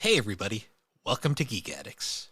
Hey everybody, welcome to Geek Addicts.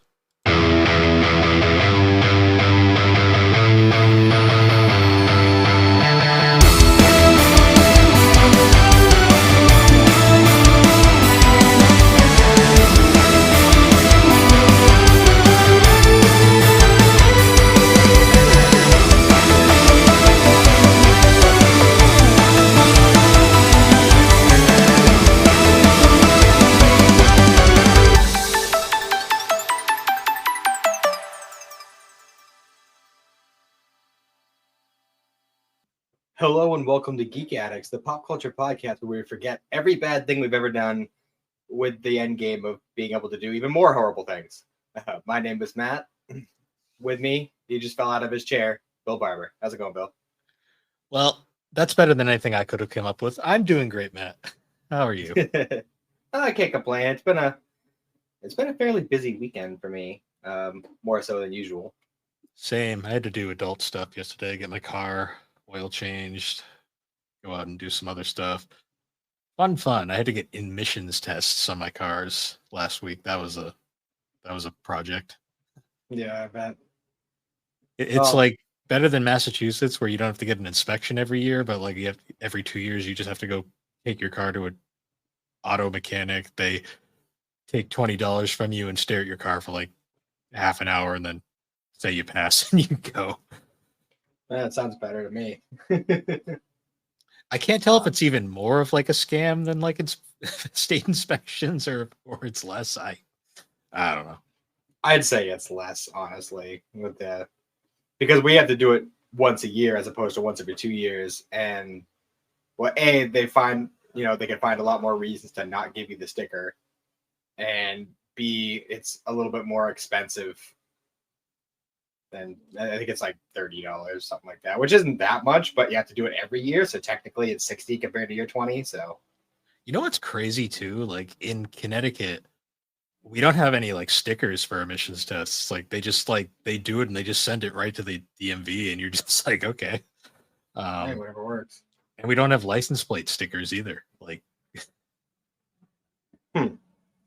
Hello and welcome to Geek Addicts, the pop culture podcast where we forget every bad thing we've ever done with the end game of being able to do even more horrible things. My name is Matt. With me, he just fell out of his chair, Bill Barber. How's it going, Bill? Well, that's better than anything I could have come up with. I'm doing great, Matt. How are you? I can't complain. It's been a fairly busy weekend for me, more so than usual. Same. I had to do adult stuff yesterday, get my car oil changed, go out and do some other stuff. Fun. I had to get emissions tests on my cars last week. That was a project. Yeah, I bet. It's like better than Massachusetts where you don't have to get an inspection every year, but like you have every 2 years you just have to go take your car to an auto mechanic. They take $20 from you and stare at your car for like half an hour and then say you pass and you go. That sounds better to me. I can't tell if it's even more of like a scam than like it's state inspections or it's less. I don't know. I'd say it's less, honestly, with the because we have to do it once a year as opposed to once every 2 years. And well, they find they can find a lot more reasons to not give you the sticker, and B, it's a little bit more expensive. Than I think it's like $30, something like that, which isn't that much, but you have to do it every year. So technically, it's 60 compared to your 20. So You know what's crazy too? Like in Connecticut, we don't have any like stickers for emissions tests. Like they do it and they just send it right to the DMV and you're just like, okay. hey, whatever works. And we don't have license plate stickers either. Like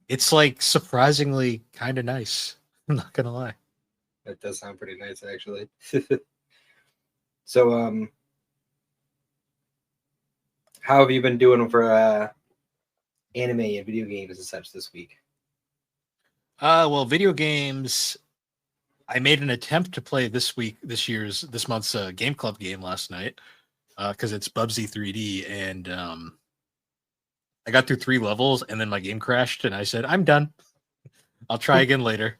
it's like surprisingly kind of nice. I'm not gonna lie. That does sound pretty nice, actually. So, how have you been doing for anime and video games and such this week? Well, video games. I made an attempt to play this month's Game Club game last night because it's Bubsy 3D, and I got through 3 levels, and then my game crashed, and I said, "I'm done. I'll try again later."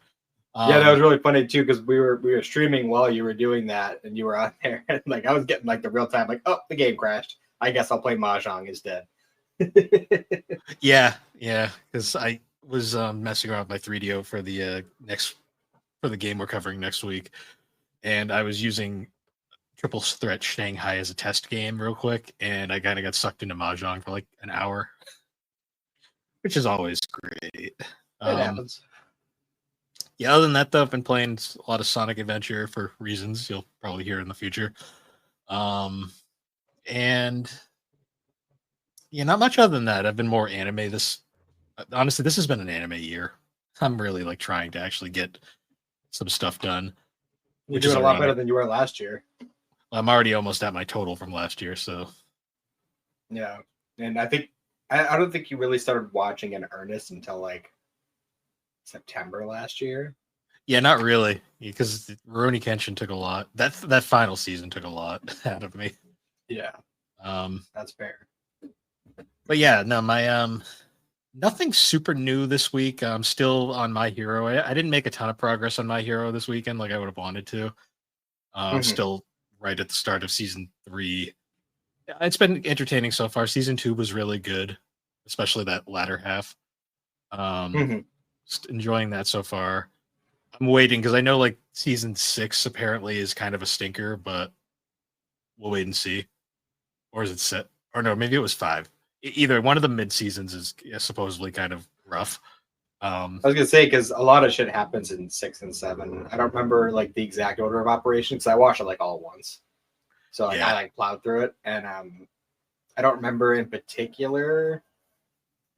Yeah, that was really funny too because we were streaming while you were doing that, and you were on there, and like I was getting like the real time, like, oh, the game crashed. I guess I'll play Mahjong instead. Yeah, because I was messing around with my 3DO for the game we're covering next week, and I was using Triple Threat Shanghai as a test game real quick, and I kind of got sucked into Mahjong for like an hour, which is always great. It happens. Yeah, other than that, though, I've been playing a lot of Sonic Adventure for reasons you'll probably hear in the future. And yeah, not much other than that. I've been more anime. Honestly, this has been an anime year. I'm really like trying to actually get some stuff done. You're doing a lot better than you were last year. I'm already almost at my total from last year, so yeah. And I don't think you really started watching in earnest until like September last year. Yeah, not really, because Rurouni Kenshin took a lot. That final season took a lot out of me. Yeah, that's fair. But yeah, no, my nothing super new this week. I'm still on My Hero. I didn't make a ton of progress on My Hero this weekend, like I would have wanted to. Still right at the start of season 3. It's been entertaining so far. Season 2 was really good, especially that latter half. Just enjoying that so far. I'm waiting because I know like season 6 apparently is kind of a stinker, but we'll wait and see. Or is it set? Or no, maybe it was 5. Either one of the mid seasons is supposedly kind of rough. I was gonna say because a lot of shit happens in 6 and 7. I don't remember like the exact order of operations. I watched it like all at once, so like, I like plowed through it, and I don't remember in particular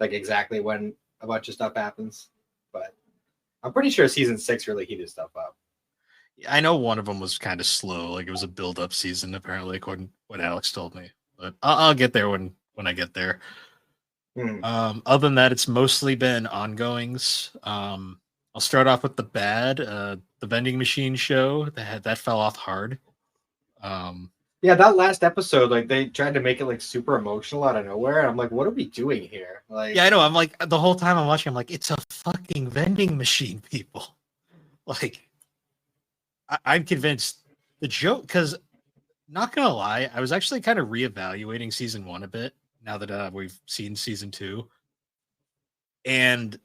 like exactly when a bunch of stuff happens. But I'm pretty sure season 6 really heated stuff up. I know one of them was kind of slow, like it was a build-up season, apparently, according to what Alex told me. But I'll get there when I get there. Other than that, it's mostly been ongoings. I'll start off with the bad. The vending machine show that fell off hard. Yeah, that last episode, like they tried to make it like super emotional out of nowhere, and I'm like, what are we doing here? Like, yeah, I know. I'm like the whole time I'm watching, I'm like, it's a fucking vending machine, people. Like, I'm convinced the joke, because not gonna lie, I was actually kind of reevaluating season 1 a bit now that we've seen season 2, and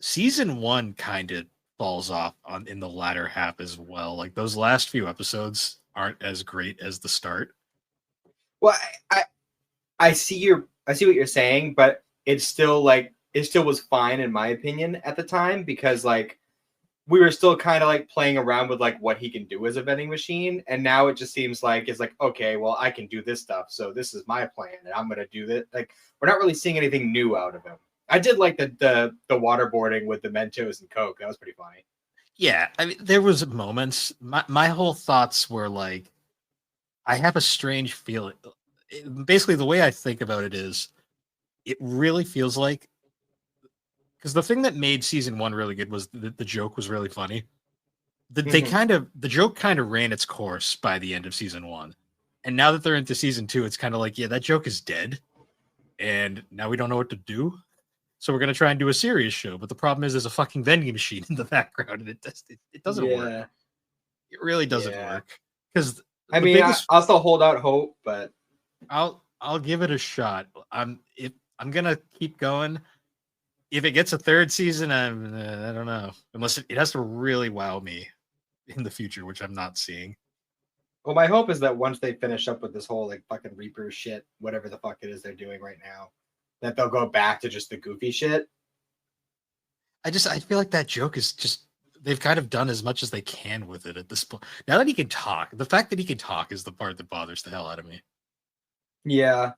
season 1 kind of falls off on in the latter half as well. Like those last few episodes aren't as great as the start. well, I see what you're saying, but it's still like it still was fine in my opinion at the time because like we were still kind of like playing around with like what he can do as a vending machine, and now it just seems like it's like okay, well I can do this stuff, so this is my plan, and I'm gonna do this. Like we're not really seeing anything new out of him. I did like the waterboarding with the Mentos and Coke. That was pretty funny. Yeah, I mean, there was moments. My whole thoughts were like, I have a strange feeling. Basically, the way I think about it is, it really feels like, because the thing that made season 1 really good was the joke was really funny. The joke kind of ran its course by the end of season 1, and now that they're into season 2, it's kind of like, yeah, that joke is dead, and now we don't know what to do. So we're gonna try and do a serious show, but the problem is there's a fucking vending machine in the background, and it doesn't work. It really doesn't work, because I mean, I'll still hold out hope, but I'll give it a shot. I'm gonna keep going. If it gets a third season, I don't know, unless it has to really wow me in the future, which I'm not seeing. well, my hope is that once they finish up with this whole like fucking Reaper shit, whatever the fuck it is they're doing right now, that they'll go back to just the goofy shit. I feel like that joke is just, they've kind of done as much as they can with it at this point. Now that he can talk, the fact that he can talk is the part that bothers the hell out of me. Yeah.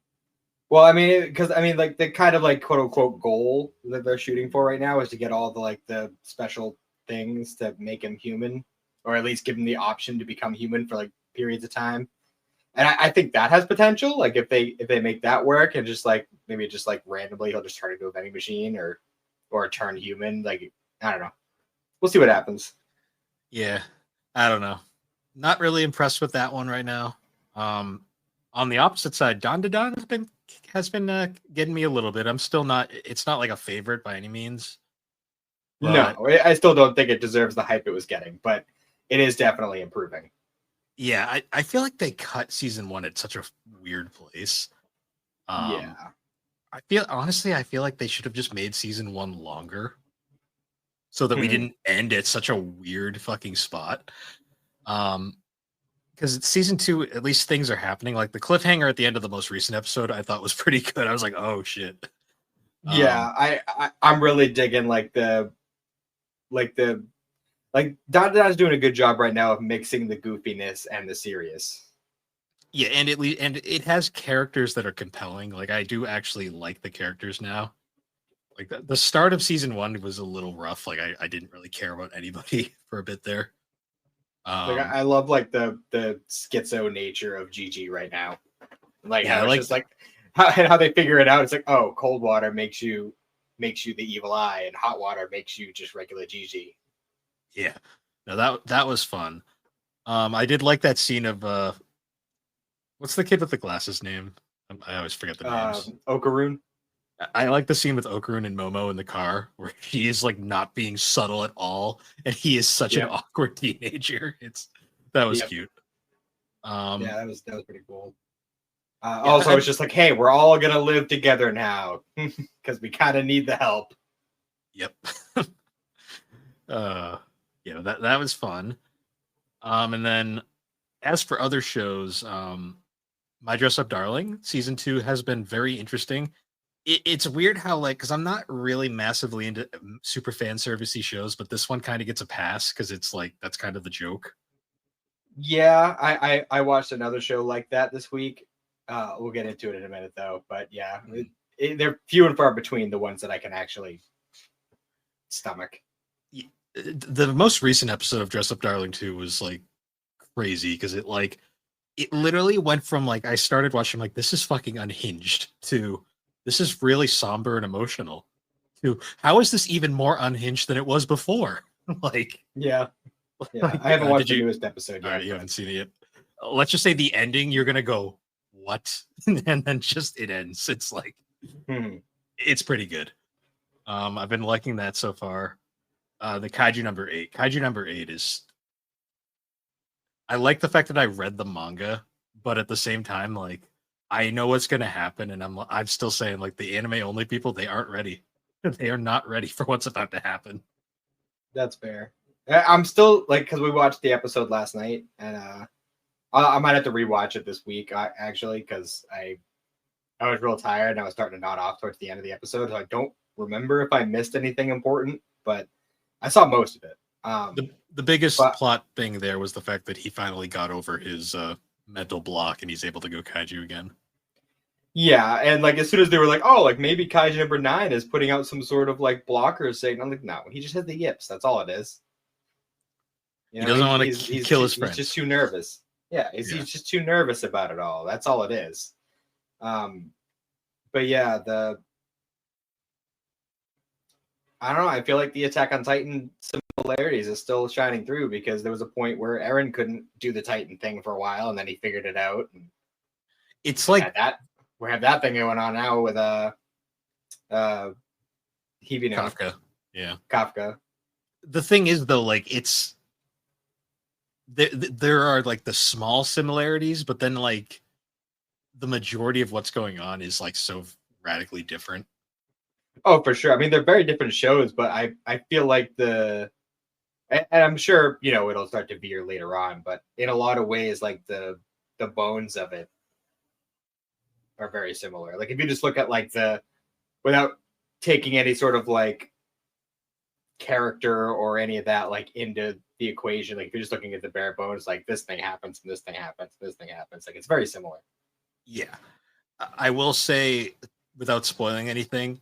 Well, I mean, because I mean, like the kind of like quote unquote goal that they're shooting for right now is to get all the like the special things to make him human, or at least give him the option to become human for like periods of time. And I think that has potential. Like if they make that work and just like maybe just like randomly he'll just turn into a vending machine or turn human. Like I don't know. We'll see what happens. Yeah, I don't know. Not really impressed with that one right now. On the opposite side, Don to Don has been getting me a little bit. I'm still not. It's not like a favorite by any means. No, I still don't think it deserves the hype it was getting, but it is definitely improving. Yeah, I feel like they cut season 1 at such a weird place. Yeah. I feel like they should have just made season 1 longer, so that we didn't end at such a weird fucking spot. Because it's season 2, at least things are happening. Like the cliffhanger at the end of the most recent episode, I thought was pretty good. I was like, oh shit. Yeah, I'm really digging like Dada's doing a good job right now of mixing the goofiness and the serious. Yeah, and it has characters that are compelling. Like I do actually like the characters now. Like the start of season 1 was a little rough. Like I didn't really care about anybody for a bit there. Like I love like the schizo nature of Gigi right now. Like yeah, how it's just like how they figure it out. It's like, oh, cold water makes you the evil eye, and hot water makes you just regular Gigi. Yeah, no, that was fun. I did like that scene of what's the kid with the glasses name? I always forget the names. Okaroon. I like the scene with Okarun and Momo in the car where he is like not being subtle at all, and he is such an awkward teenager. That was cute. Yeah, that was pretty cool. Also, it's just like, hey, we're all gonna live together now because we kind of need the help. Yep. Yeah, that was fun. And then as for other shows, My Dress Up Darling season 2 has been very interesting. It's weird how like, because I'm not really massively into super fan servicey shows, but this one kind of gets a pass because it's like that's kind of the joke. Yeah, I watched another show like that this week. We'll get into it in a minute though, but yeah, they're few and far between the ones that I can actually stomach. The most recent episode of Dress Up Darling 2 was like crazy because it literally went from like I started watching like this is fucking unhinged to this is really somber and emotional to how is this even more unhinged than it was before? like Yeah. like I haven't watched did the you newest episode all yet. right, you haven't seen it yet. Let's just say the ending, you're gonna go, what? And then just it ends. It's like it's pretty good. I've been liking that so far. The Kaiju number 8. Kaiju number 8 is I like the fact that I read the manga, but at the same time, like I know what's gonna happen, and I'm still saying like the anime only people, they aren't ready. They are not ready for what's about to happen. That's fair. I'm still like because we watched the episode last night, and I might have to rewatch it this week actually because I was real tired and I was starting to nod off towards the end of the episode. So I don't remember if I missed anything important, but I saw most of it. The biggest plot thing there was the fact that he finally got over his mental block and he's able to go kaiju again. Yeah, and like as soon as they were like, oh, like maybe Kaiju number 9 is putting out some sort of like blocker saying, I'm like, no, he just has the yips. That's all it is. You know, he doesn't want to kill his friends. He's just too nervous. Yeah, he's just too nervous about it all. That's all it is. But yeah, I don't know. I feel like the Attack on Titan similarities is still shining through because there was a point where Eren couldn't do the Titan thing for a while, and then he figured it out. And it's like that we have that thing going on now with Hibino. Kafka. Yeah, Kafka. The thing is, though, like it's there are like the small similarities, but then like the majority of what's going on is like so radically different. Oh, for sure. I mean, they're very different shows, but I feel like and I'm sure, you know, it'll start to veer later on, but in a lot of ways, like the bones of it are very similar. Like if you just look at like without taking any sort of like character or any of that like into the equation, like if you're just looking at the bare bones, like this thing happens and this thing happens, and this thing happens. Like it's very similar. Yeah. I will say, without spoiling anything,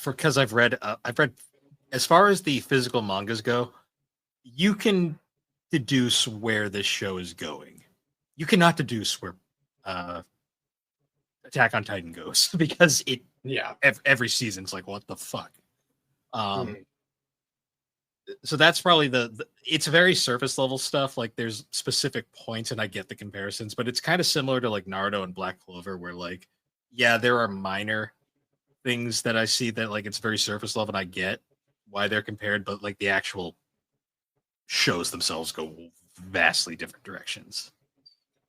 because I've read as far as the physical mangas go, you can deduce where this show is going. You cannot deduce where Attack on Titan goes because every season's like, what the fuck. So that's probably it's very surface level stuff. Like there's specific points, and I get the comparisons, but it's kind of similar to like Naruto and Black Clover, where like, yeah, there are minor things that I see that like it's very surface level, and I get why they're compared, but like the actual shows themselves go vastly different directions.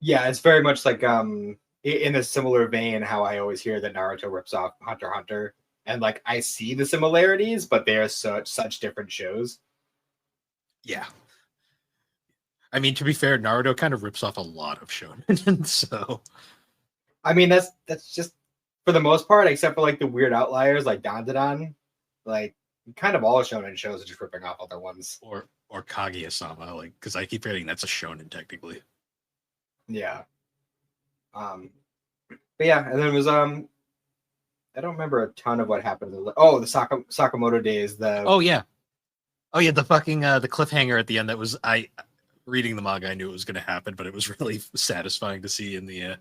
Yeah, it's very much like in a similar vein how I always hear that Naruto rips off Hunter x Hunter, and like I see the similarities, but they are such different shows. Yeah. I mean, to be fair, Naruto kind of rips off a lot of shonen, so I mean that's just for the most part, except for like the weird outliers like Dandadan, like kind of all shonen shows are just ripping off other ones. Or Kaguya-sama, like because I keep forgetting that's a shonen technically. Yeah. But yeah, and then it was I don't remember a ton of what happened. The Sakamoto days. Oh yeah, the fucking the cliffhanger at the end. That was reading the manga. I knew it was going to happen, but it was really satisfying to see in the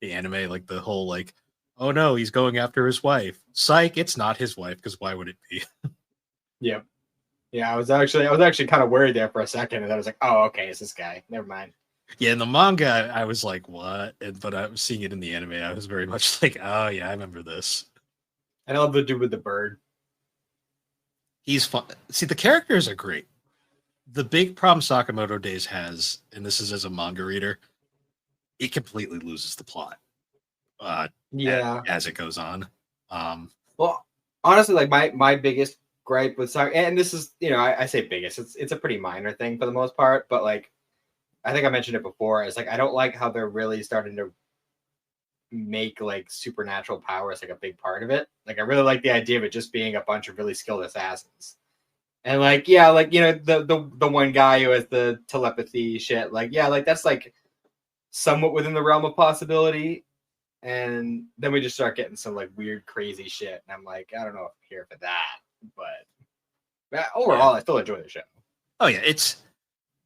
anime. Like the whole like, oh no, he's going after his wife. Psych, it's not his wife because why would it be? Yep. Yeah, I was actually kind of worried there for a second, and I was like, oh okay, it's this guy. Never mind. Yeah, in the manga, I was like, what? But I was seeing it in the anime. I was very much like, oh yeah, I remember this. I love the dude with the bird. He's fun. See, the characters are great. The big problem Sakamoto Days has, and this is as a manga reader, it completely loses the plot. As it goes on. Well, honestly, like my biggest gripe with Sakamoto, and this is, you know, I say biggest, it's a pretty minor thing for the most part, but like I think I mentioned it before. It's like I don't like how they're really starting to make like supernatural powers like a big part of it. Like I really like the idea of it just being a bunch of really skilled assassins. And like, yeah, like, you know, the one guy who has the telepathy shit, like, yeah, like that's like somewhat within the realm of possibility. And then we just start getting some like weird, crazy shit. And I'm like, I don't know if I'm here for that, but Overall, I still enjoy the show. Oh yeah, it's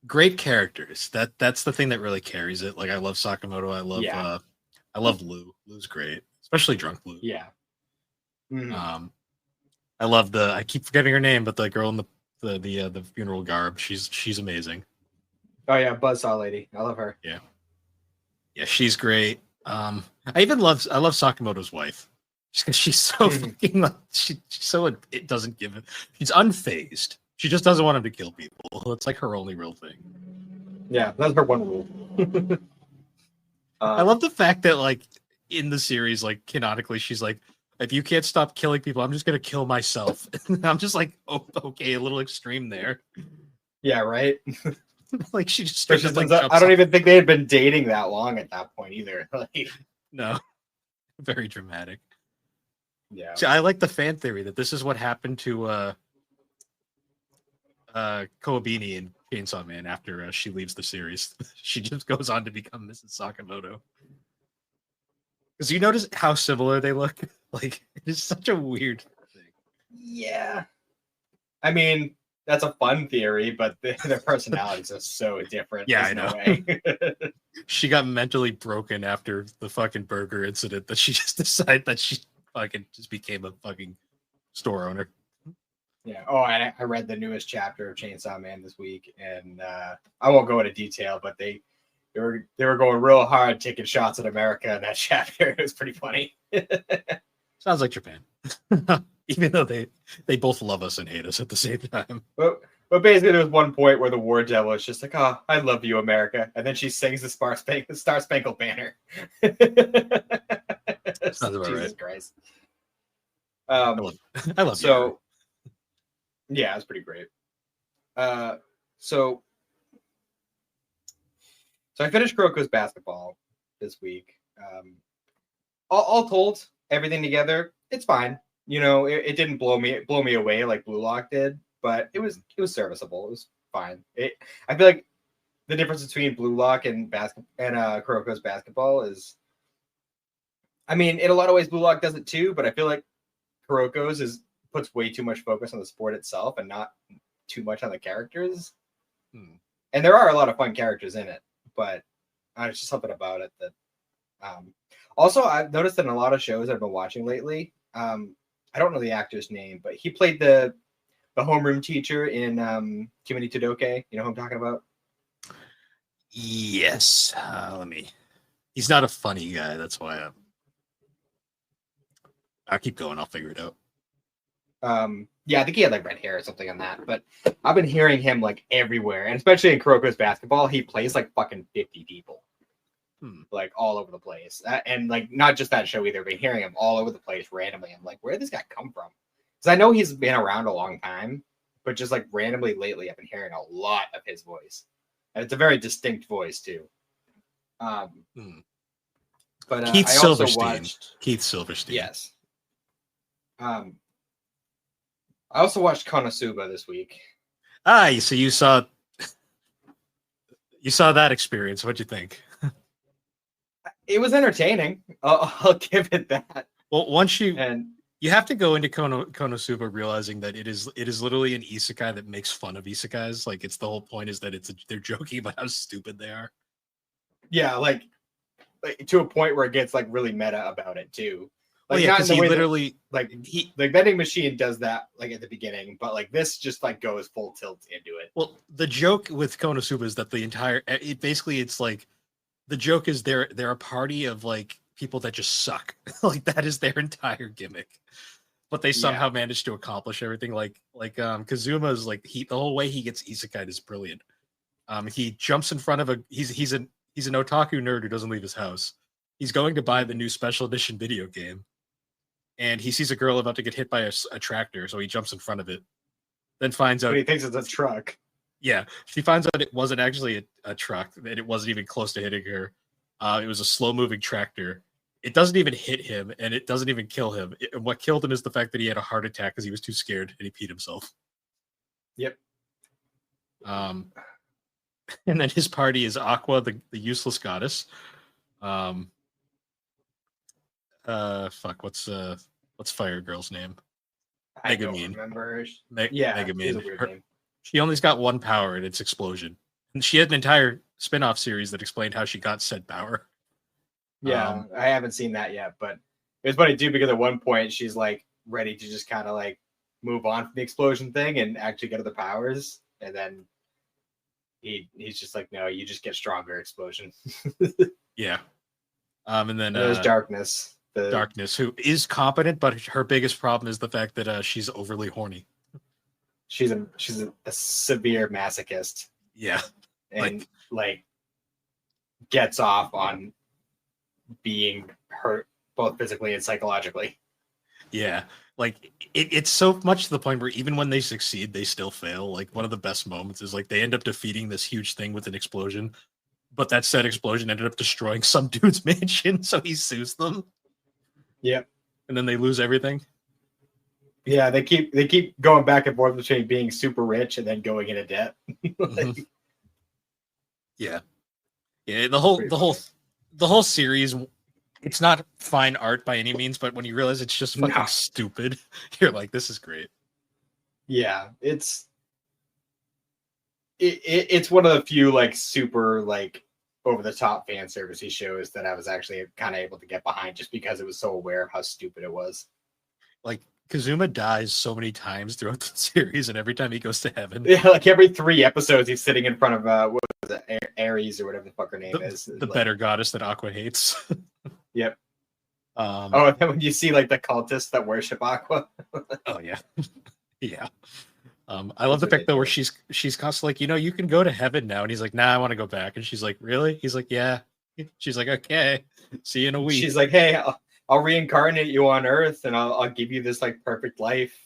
great characters. That's the thing that really carries it. Like I love Sakamoto. I love Lou. Lou's great, especially drunk Lou. Yeah. Mm-hmm. I love I keep forgetting her name, but the girl in the funeral garb. She's amazing. Oh yeah, Buzzsaw lady. I love her. Yeah. Yeah, she's great. I love Sakamoto's wife. Just because she's so fucking like she's so it doesn't give it. She's unfazed. She just doesn't want him to kill people. It's like her only real thing. Yeah, that's her one rule. I love the fact that like in the series, like canonically, she's like, if you can't stop killing people, I'm just gonna kill myself. I'm just like, oh, okay, a little extreme there. Yeah, right. Like she just I don't even think they had been dating that long at that point either. Like, no, very dramatic. Yeah. So I like the fan theory that this is what happened to Koabini in Chainsaw Man after she leaves the series. She just goes on to become Mrs. Sakamoto. Because you notice how similar they look? Like, it's such a weird thing. Yeah. I mean, that's a fun theory, but their personalities are so different. Yeah, I know. She got mentally broken after the fucking burger incident that she just decided that she fucking just became a fucking store owner. Yeah. Oh, I read the newest chapter of Chainsaw Man this week, and I won't go into detail, but they were going real hard taking shots at America in that chapter. It was pretty funny. Sounds like Japan. Even though they both love us and hate us at the same time. But basically, there was one point where the War Devil is just like, "Oh, I love you, America," and then she sings the Star Spangled Banner. Sounds about Jesus right. Christ. I love so. you. Yeah, it's pretty great. So I finished Kuroko's basketball this week. All told, everything together, it's fine. You know, it didn't blow me away like Blue Lock did, but it was serviceable. It was fine. I feel like the difference between Blue Lock and Kuroko's basketball is, I mean, in a lot of ways, Blue Lock does it too, but I feel like Kuroko's puts way too much focus on the sport itself and not too much on the characters. And there are a lot of fun characters in it, but it's just something about it that. Also, I've noticed that in a lot of shows I've been watching lately. I don't know the actor's name, but he played the homeroom teacher in Kimi to Doke. You know who I'm talking about? Yes. He's not a funny guy. That's why I'll keep going. I'll figure it out. Yeah, I think he had like red hair or something on that, but I've been hearing him like everywhere, and especially in Kuroko's basketball, he plays like fucking 50 people, like all over the place, and like not just that show either, but hearing him all over the place randomly. I'm like, where did this guy come from? Because I know he's been around a long time, but just like randomly lately, I've been hearing a lot of his voice, and it's a very distinct voice too. But Keith I also Silverstein. watched Keith Silverstein. Yes. I also watched Konosuba this week. So you saw that experience. What'd you think? It was entertaining. I'll give it that. Well, once you have to go into Konosuba realizing that it is literally an isekai that makes fun of isekais. Like it's the whole point is that they're joking about how stupid they are. Yeah, like to a point where it gets like really meta about it too. Like, well, yeah, because he literally the vending machine does that like at the beginning, but like this just like goes full tilt into it. Well, the joke with Konosuba is that it's like the joke is they're a party of like people that just suck. Like that is their entire gimmick, but they somehow managed to accomplish everything. Like Kazuma is like the whole way he gets isekai is brilliant. He jumps in front of he's an otaku nerd who doesn't leave his house. He's going to buy the new special edition video game. And he sees a girl about to get hit by a tractor, so he jumps in front of it. Then finds out... But he thinks it's a truck. Yeah, she finds out it wasn't actually a truck, and it wasn't even close to hitting her. It was a slow-moving tractor. It doesn't even hit him, and it doesn't even kill him. What killed him is the fact that he had a heart attack because he was too scared, and he peed himself. Yep. And then his party is Aqua, the useless goddess. What's Fire Girl's name? I don't Megamine. remember. Yeah, it's a Megamine. weird name. She only's got one power, and it's explosion. And she had an entire spin-off series that explained how she got said power. Yeah, I haven't seen that yet, but it was funny too because at one point she's like ready to just kind of like move on from the explosion thing and actually get other powers, and then he's just like, no, you just get stronger. Explosion. Yeah. And then there's Darkness. Darkness, who is competent, but her biggest problem is the fact that she's overly horny. She's a severe masochist. Yeah. And like gets off on being hurt both physically and psychologically. Yeah, like it's so much to the point where even when they succeed, they still fail. Like one of the best moments is like they end up defeating this huge thing with an explosion, but that said explosion ended up destroying some dude's mansion, so he sues them. Yep. And then they lose everything. Yeah, they keep going back and forth between being super rich and then going into debt. Mm-hmm. Yeah. The whole series, it's not fine art by any means, but when you realize it's just fucking stupid, you're like, this is great. Yeah, it's one of the few like super like over the top fan servicey shows that I was actually kind of able to get behind just because it was so aware of how stupid it was. Like Kazuma dies so many times throughout the series, and every time he goes to heaven, yeah, like every 3 episodes, he's sitting in front of what was it, Ares or whatever the fuck her name is, the better goddess that Aqua hates. Yep. And then when you see like the cultists that worship Aqua. Oh yeah, yeah. I love the fact though where she's constantly like, you can go to heaven now, and he's like, nah, I want to go back, and she's like, really? He's like, yeah. She's like, okay, see you in a week. She's like, hey, I'll reincarnate you on Earth, and I'll give you this like perfect life.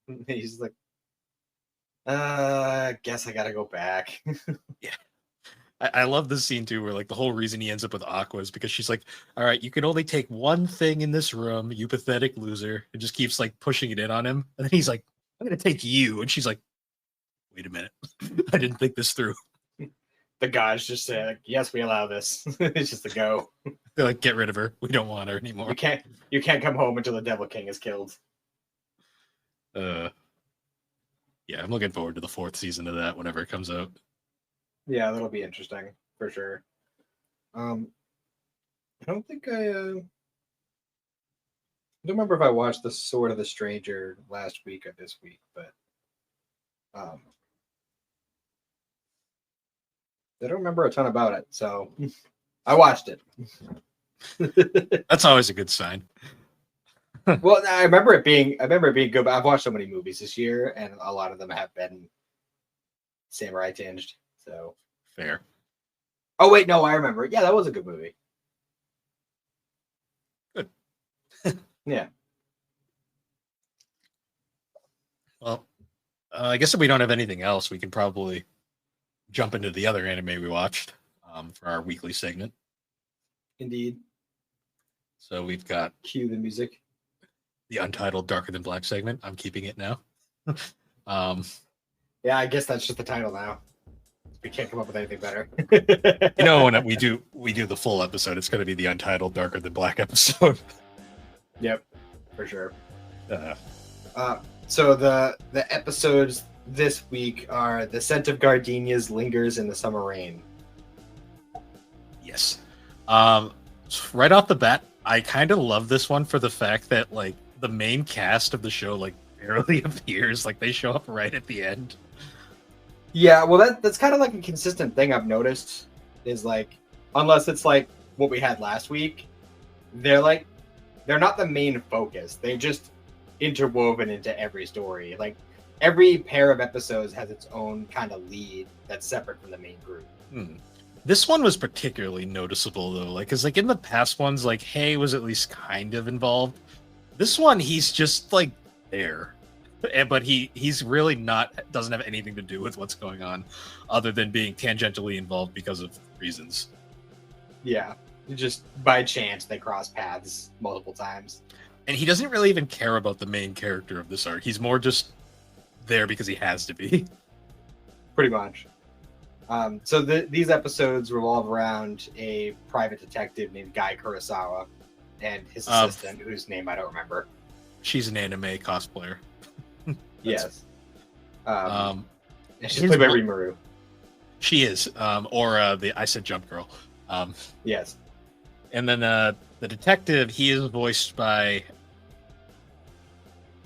And he's like, guess I gotta go back. Yeah. I love this scene too, where like the whole reason he ends up with Aqua is because she's like, all right, you can only take one thing in this room, you pathetic loser, and just keeps like pushing it in on him. And then he's like, I'm gonna take you. And she's like, wait a minute. I didn't think this through. The guys just say, like, yes, we allow this. It's just a go. They're like, get rid of her. We don't want her anymore. You can't come home until the Devil King is killed. Yeah, I'm looking forward to the 4th season of that whenever it comes out. Yeah, that'll be interesting for sure. I don't think I don't remember if I watched The Sword of the Stranger last week or this week, but I don't remember a ton about it, so I watched it. That's always a good sign. Well, I remember it being good, but I've watched so many movies this year, and a lot of them have been samurai tinged. So fair. Oh wait, no, I remember. Yeah, that was a good movie. Good. Yeah. Well, I guess if we don't have anything else, we can probably jump into the other anime we watched for our weekly segment. Indeed. So we've got cue the music. The Untitled Darker Than Black segment. I'm keeping it now. Yeah, I guess that's just the title now. We can't come up with anything better. When we do the full episode, it's going to be the Untitled Darker Than Black episode. Yep, for sure. So the episodes this week are The Scent of Gardenias Lingers in the Summer Rain. Yes. Right off the bat, I kind of love this one for the fact that like the main cast of the show like barely appears. Like they show up right at the end. Yeah, well that's kind of like a consistent thing I've noticed is like unless it's like what we had last week, they're not the main focus. They just interwoven into every story. Like every pair of episodes has its own kind of lead that's separate from the main group. This one was particularly noticeable though, like because like in the past ones, like Hay was at least kind of involved. This one, he's just like there, but he's really doesn't have anything to do with what's going on, other than being tangentially involved because of reasons. Yeah, just by chance they cross paths multiple times, and he doesn't really even care about the main character of this arc. He's more just there because he has to be. Pretty much. So these episodes revolve around a private detective named Guy Kurosawa and his assistant, whose name I don't remember. she's an anime cosplayer. Yes. Um, She's played by Rimuru. She is, or the I Said Jump Girl. Yes. And then the detective, he is voiced by.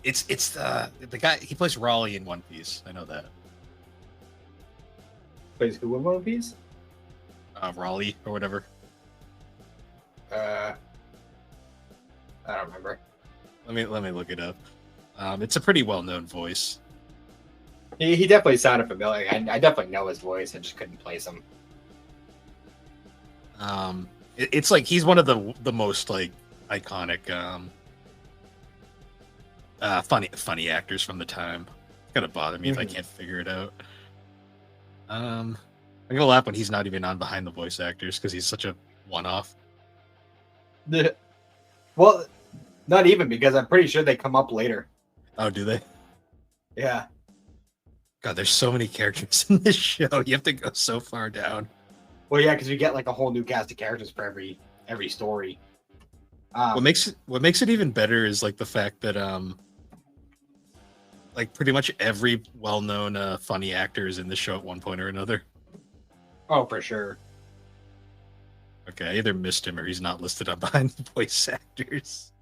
It's the guy, he plays Raleigh in One Piece. I know that. Plays who in One Piece? Raleigh or whatever. I don't remember. Let me look it up. It's a pretty well known voice. He definitely sounded familiar. I definitely know his voice. I just couldn't place him. It's like he's one of the most like iconic funny actors from the time. It's gonna bother me if I can't figure it out. I'm gonna laugh when he's not even on Behind the Voice Actors because he's such a one-off. Well, not even, because I'm pretty sure they come up later. Oh, do they? Yeah. God, there's so many characters in this show. You have to go so far down. Well, yeah, because you get like a whole new cast of characters for every story. What makes it even better is like the fact that like pretty much every well-known funny actor is in the show at one point or another. Oh, for sure. Okay, I either missed him or he's not listed on Behind the Voice Actors.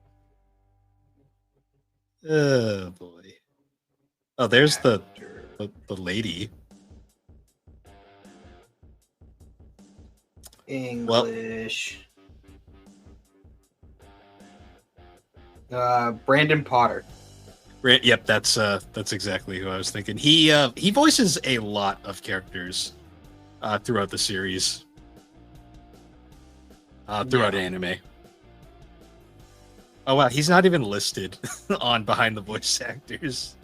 Oh boy. Oh, there's the lady. English. Brandon Potter. Yep, that's exactly who I was thinking. He voices a lot of characters throughout the series, throughout anime. Oh wow, he's not even listed on Behind the Voice Actors.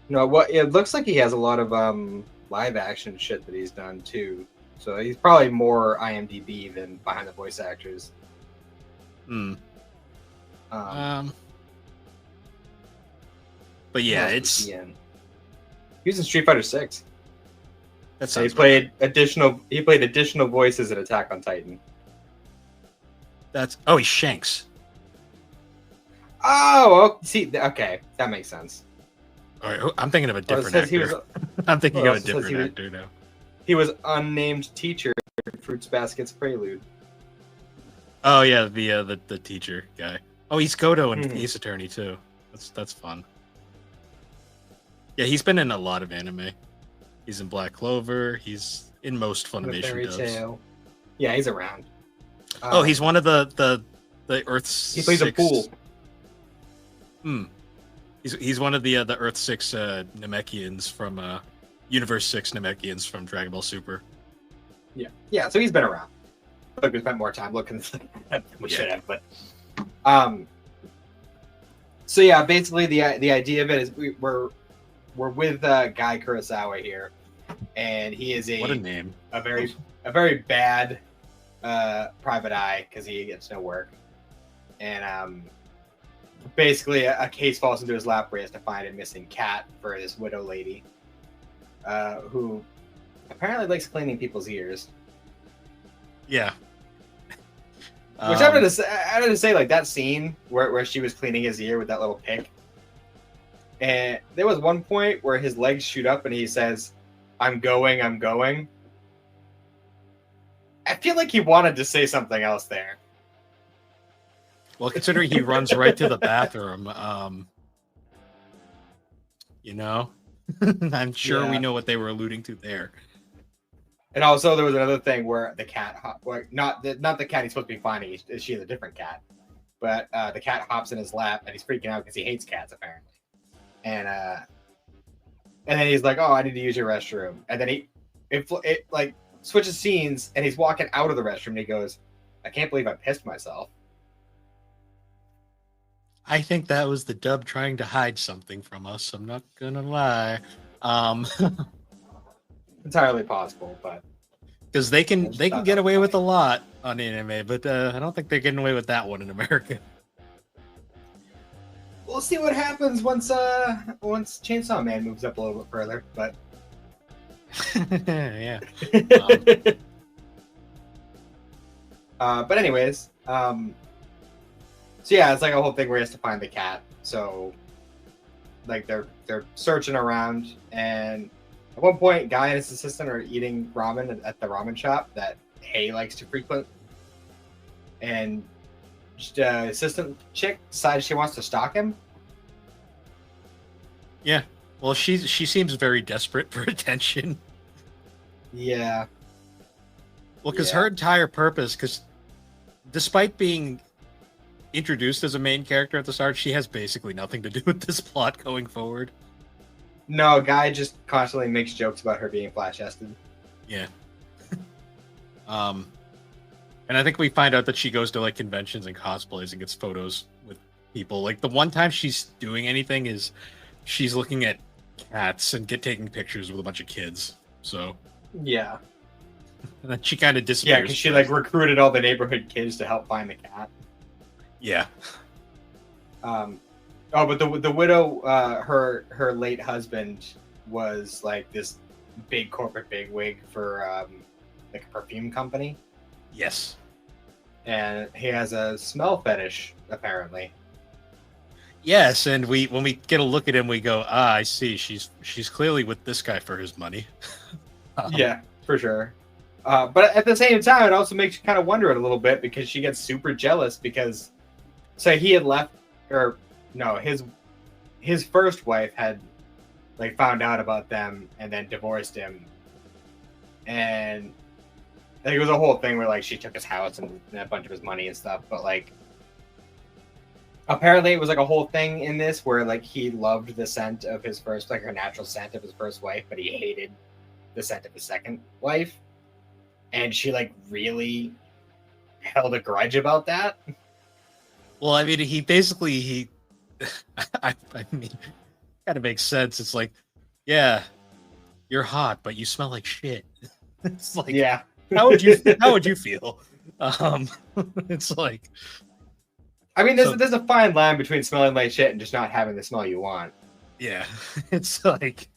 No, it looks like he has a lot of live action shit that he's done too. So he's probably more IMDb than Behind the Voice Actors. But yeah, he was in Street Fighter 6. He played additional voices in Attack on Titan. He's Shanks. Oh, see, okay, that makes sense. All right, I'm thinking of a different actor. I'm thinking of a different actor now. He was unnamed teacher in Fruits Basket's Prelude. Oh yeah, the teacher guy. Oh, he's Goto in Ace Attorney too. That's fun. Yeah, he's been in a lot of anime. He's in Black Clover. He's in most Funimation dubs. Yeah, he's around. He's one of the Earth's. He plays a pool. He's one of the Earth 6 Namekians from Universe 6 Namekians from Dragon Ball Super. Yeah. So he's been around. Like, we spent more time looking than we should have, but so yeah, basically the idea of it is we're with Guy Kurosawa here, and he is what a name, a very bad private eye because he gets no work, and basically a case falls into his lap where he has to find a missing cat for this widow lady, who apparently likes cleaning people's ears. Yeah. Which I'm gonna say, like that scene where she was cleaning his ear with that little pick. And there was one point where his legs shoot up and he says, I'm going. I feel like he wanted to say something else there. Well, considering he runs right to the bathroom, I'm sure we know what they were alluding to there. And also, there was another thing where the cat, not the cat he's supposed to be finding, she's a different cat, but the cat hops in his lap and he's freaking out because he hates cats apparently, and then he's like, "Oh, I need to use your restroom," and then it like switches scenes and he's walking out of the restroom and he goes, "I can't believe I pissed myself." I think that was the dub trying to hide something from us. I'm not gonna lie. Entirely possible, but because they can get away with a lot on anime, but I don't think they're getting away with that one in America. We'll see what happens once Chainsaw Man moves up a little bit further, but yeah. But anyways, so yeah, it's like a whole thing where he has to find the cat. So like they're searching around, and at one point, Guy and his assistant are eating ramen at the ramen shop that Hay likes to frequent, and assistant chick decides she wants to stalk him. Yeah. Well, she seems very desperate for attention. Yeah. Well, because her entire purpose, because despite being introduced as a main character at the start, she has basically nothing to do with this plot going forward. No, Guy just constantly makes jokes about her being flat-chested. Yeah. And I think we find out that she goes to like conventions and cosplays and gets photos with people. Like the one time she's doing anything is she's looking at cats and taking pictures with a bunch of kids. So yeah. And then she kind of disappears. Yeah, because she like recruited all the neighborhood kids to help find the cat. Yeah. But the widow, her late husband was like this big corporate bigwig for like a perfume company. Yes. And he has a smell fetish, apparently. Yes, and when we get a look at him, we go, I see. She's clearly with this guy for his money. Yeah, for sure. But at the same time, it also makes you kind of wonder it a little bit because she gets super jealous because, say, he had left, or no, his first wife had like found out about them and then divorced him, and like, it was a whole thing where like she took his house and a bunch of his money and stuff. But like, apparently, it was like a whole thing in this where like he loved the scent of his first, like her natural scent of his first wife, but he hated the scent of his second wife. And she like really held a grudge about that. Well, I mean, he basically I mean, kind of makes sense. It's like, yeah, you're hot, but you smell like shit. It's like, yeah, how would you feel? It's like, I mean, there's a fine line between smelling like shit and just not having the smell you want. Yeah, it's like,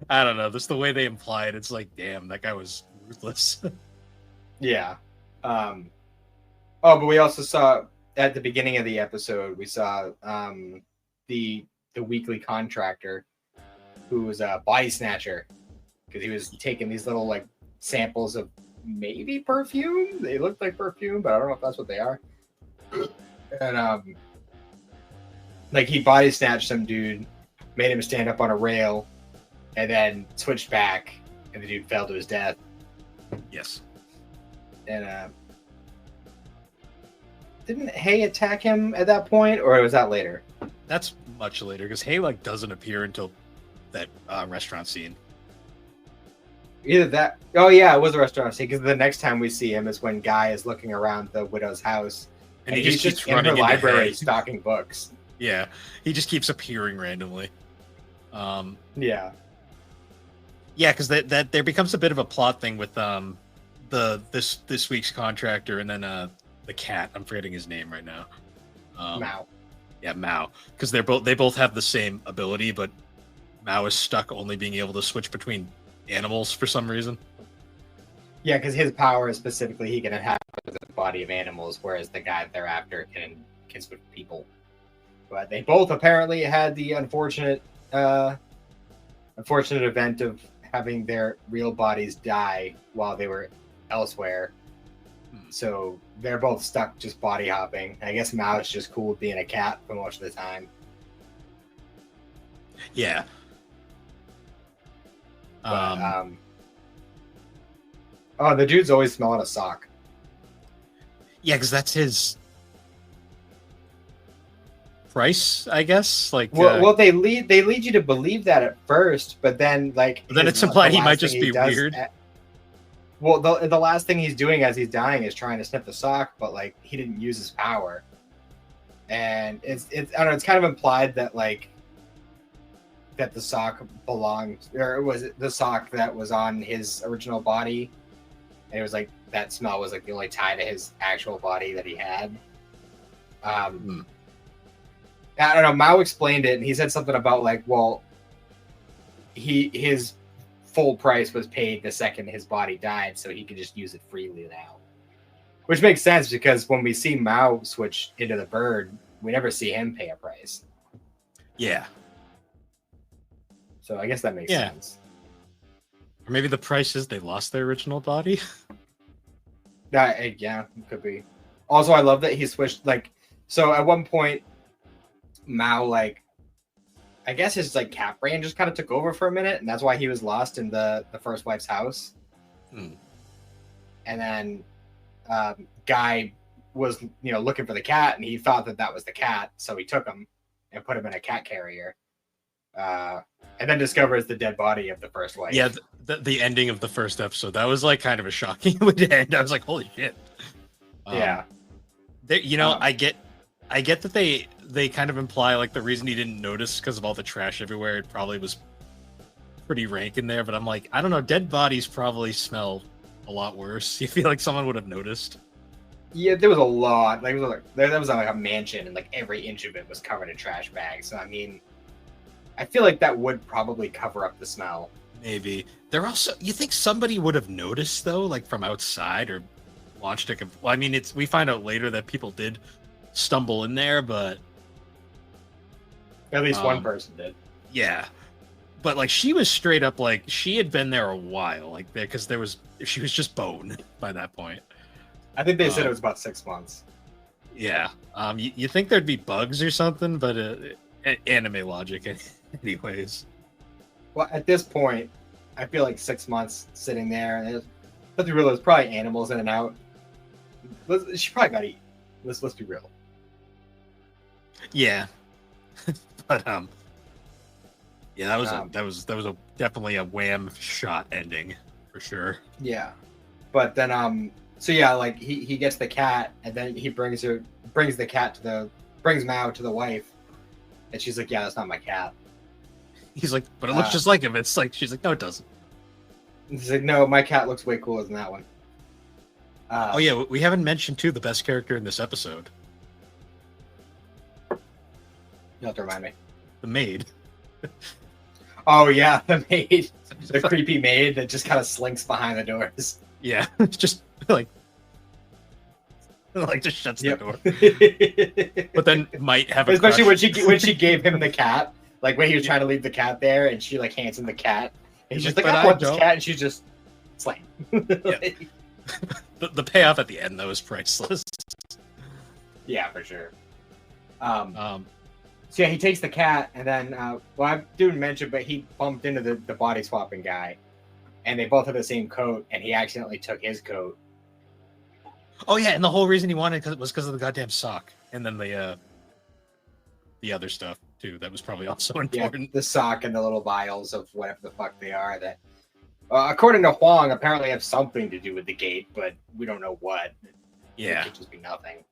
I don't know. Just the way they imply it, it's like, damn, that guy was ruthless. Yeah. But we also saw at the beginning of the episode, we saw the weekly contractor who was a body snatcher because he was taking these little like samples of maybe perfume. They looked like perfume, but I don't know if that's what they are. And like he body snatched some dude, made him stand up on a rail, and then switched back, and the dude fell to his death. Yes. And didn't Hay attack him at that point, or was that later? That's much later because Hay like doesn't appear until that restaurant scene. Either that. Oh yeah, it was a restaurant scene because the next time we see him is when Guy is looking around the widow's house, and he just keeps in running her library stocking books. Yeah, he just keeps appearing randomly. Yeah, because that there becomes a bit of a plot thing with this week's contractor and then the cat. I'm forgetting his name right now. Mao. Yeah, Mao. Because they both have the same ability, but Mao is stuck only being able to switch between animals for some reason. Yeah, because his power is specifically he can inhabit the body of animals, whereas the guy thereafter can switch with people. But they both apparently had the unfortunate event of having their real bodies die while they were elsewhere. So they're both stuck just body hopping. I guess Mao's just cool with being a cat for most of the time. Yeah. But, the dude's always smelling a sock. Yeah, because that's his price, I guess. Like, well, they lead you to believe that at first, but then it's implied he might just be weird. Well, the last thing he's doing as he's dying is trying to sniff the sock, but like he didn't use his power, and it's I don't know. It's kind of implied that like that the sock belonged, or was it the sock that was on his original body, and it was like that smell was like the only tie to his actual body that he had. I don't know. Mao explained it, and he said something about like, well, his full price was paid the second his body died, so he could just use it freely now. Which makes sense because when we see Mao switch into the bird, we never see him pay a price. Yeah. So I guess that makes Yeah. sense. Or maybe the price is they lost their original body. Yeah, it could be. Also, I love that he switched. Like, so at one point, Mao, like, I guess his like cat brain just kind of took over for a minute, and that's why he was lost in the first wife's house. Hmm. And then Guy was looking for the cat, and he thought that that was the cat, so he took him and put him in a cat carrier. And then discovers the dead body of the first wife. Yeah, the ending of the first episode, that was like kind of a shocking end. I was like, holy shit. Yeah. I get that they kind of imply like the reason he didn't notice because of all the trash everywhere. It probably was pretty rank in there, but I'm like, I don't know. Dead bodies probably smell a lot worse. You feel like someone would have noticed? Yeah, there was a lot. Like, there was like a mansion, and like every inch of it was covered in trash bags. So I mean, I feel like that would probably cover up the smell. Maybe. They're also, you think somebody would have noticed though, like from outside or launched a. Well, I mean, we find out later that people did stumble in there, but At least one person did. Yeah, but like she was straight up like she had been there a while, like because she was just bone by that point. I think they said it was about 6 months. Yeah. You think there'd be bugs or something, but anime logic, anyways. Well, at this point, I feel like 6 months sitting there, and let's be real, there's probably animals in and out. She probably got eaten. Let's be real. Yeah, but yeah, that was definitely a wham shot ending for sure. Yeah, but then so yeah, like he gets the cat, and then he brings the cat brings Mao to the wife, and she's like, yeah, that's not my cat. He's like, but it looks just like him. It's like, she's like, no, it doesn't. He's like, no, my cat looks way cooler than that one. Oh yeah, we haven't mentioned too the best character in this episode. You have to remind me. The maid. Oh yeah, the maid, the creepy maid that just kind of slinks behind the doors. Yeah, just like just shuts the door. But then might have especially when she gave him the cat, like when he was trying to leave the cat there, and she like hands him the cat, and he's just like, I want this cat, and she's just slam. Yeah. The payoff at the end though is priceless. Yeah, for sure. So yeah, he takes the cat, and then well, I didn't mention, but he bumped into the body swapping guy, and they both have the same coat, and he accidentally took his coat. Oh yeah, and the whole reason he wanted was because of the goddamn sock, and then the other stuff too. That was probably also important. Yeah, the sock and the little vials of whatever the fuck they are that, according to Huang, apparently have something to do with the gate, but we don't know what. Yeah, it could just be nothing.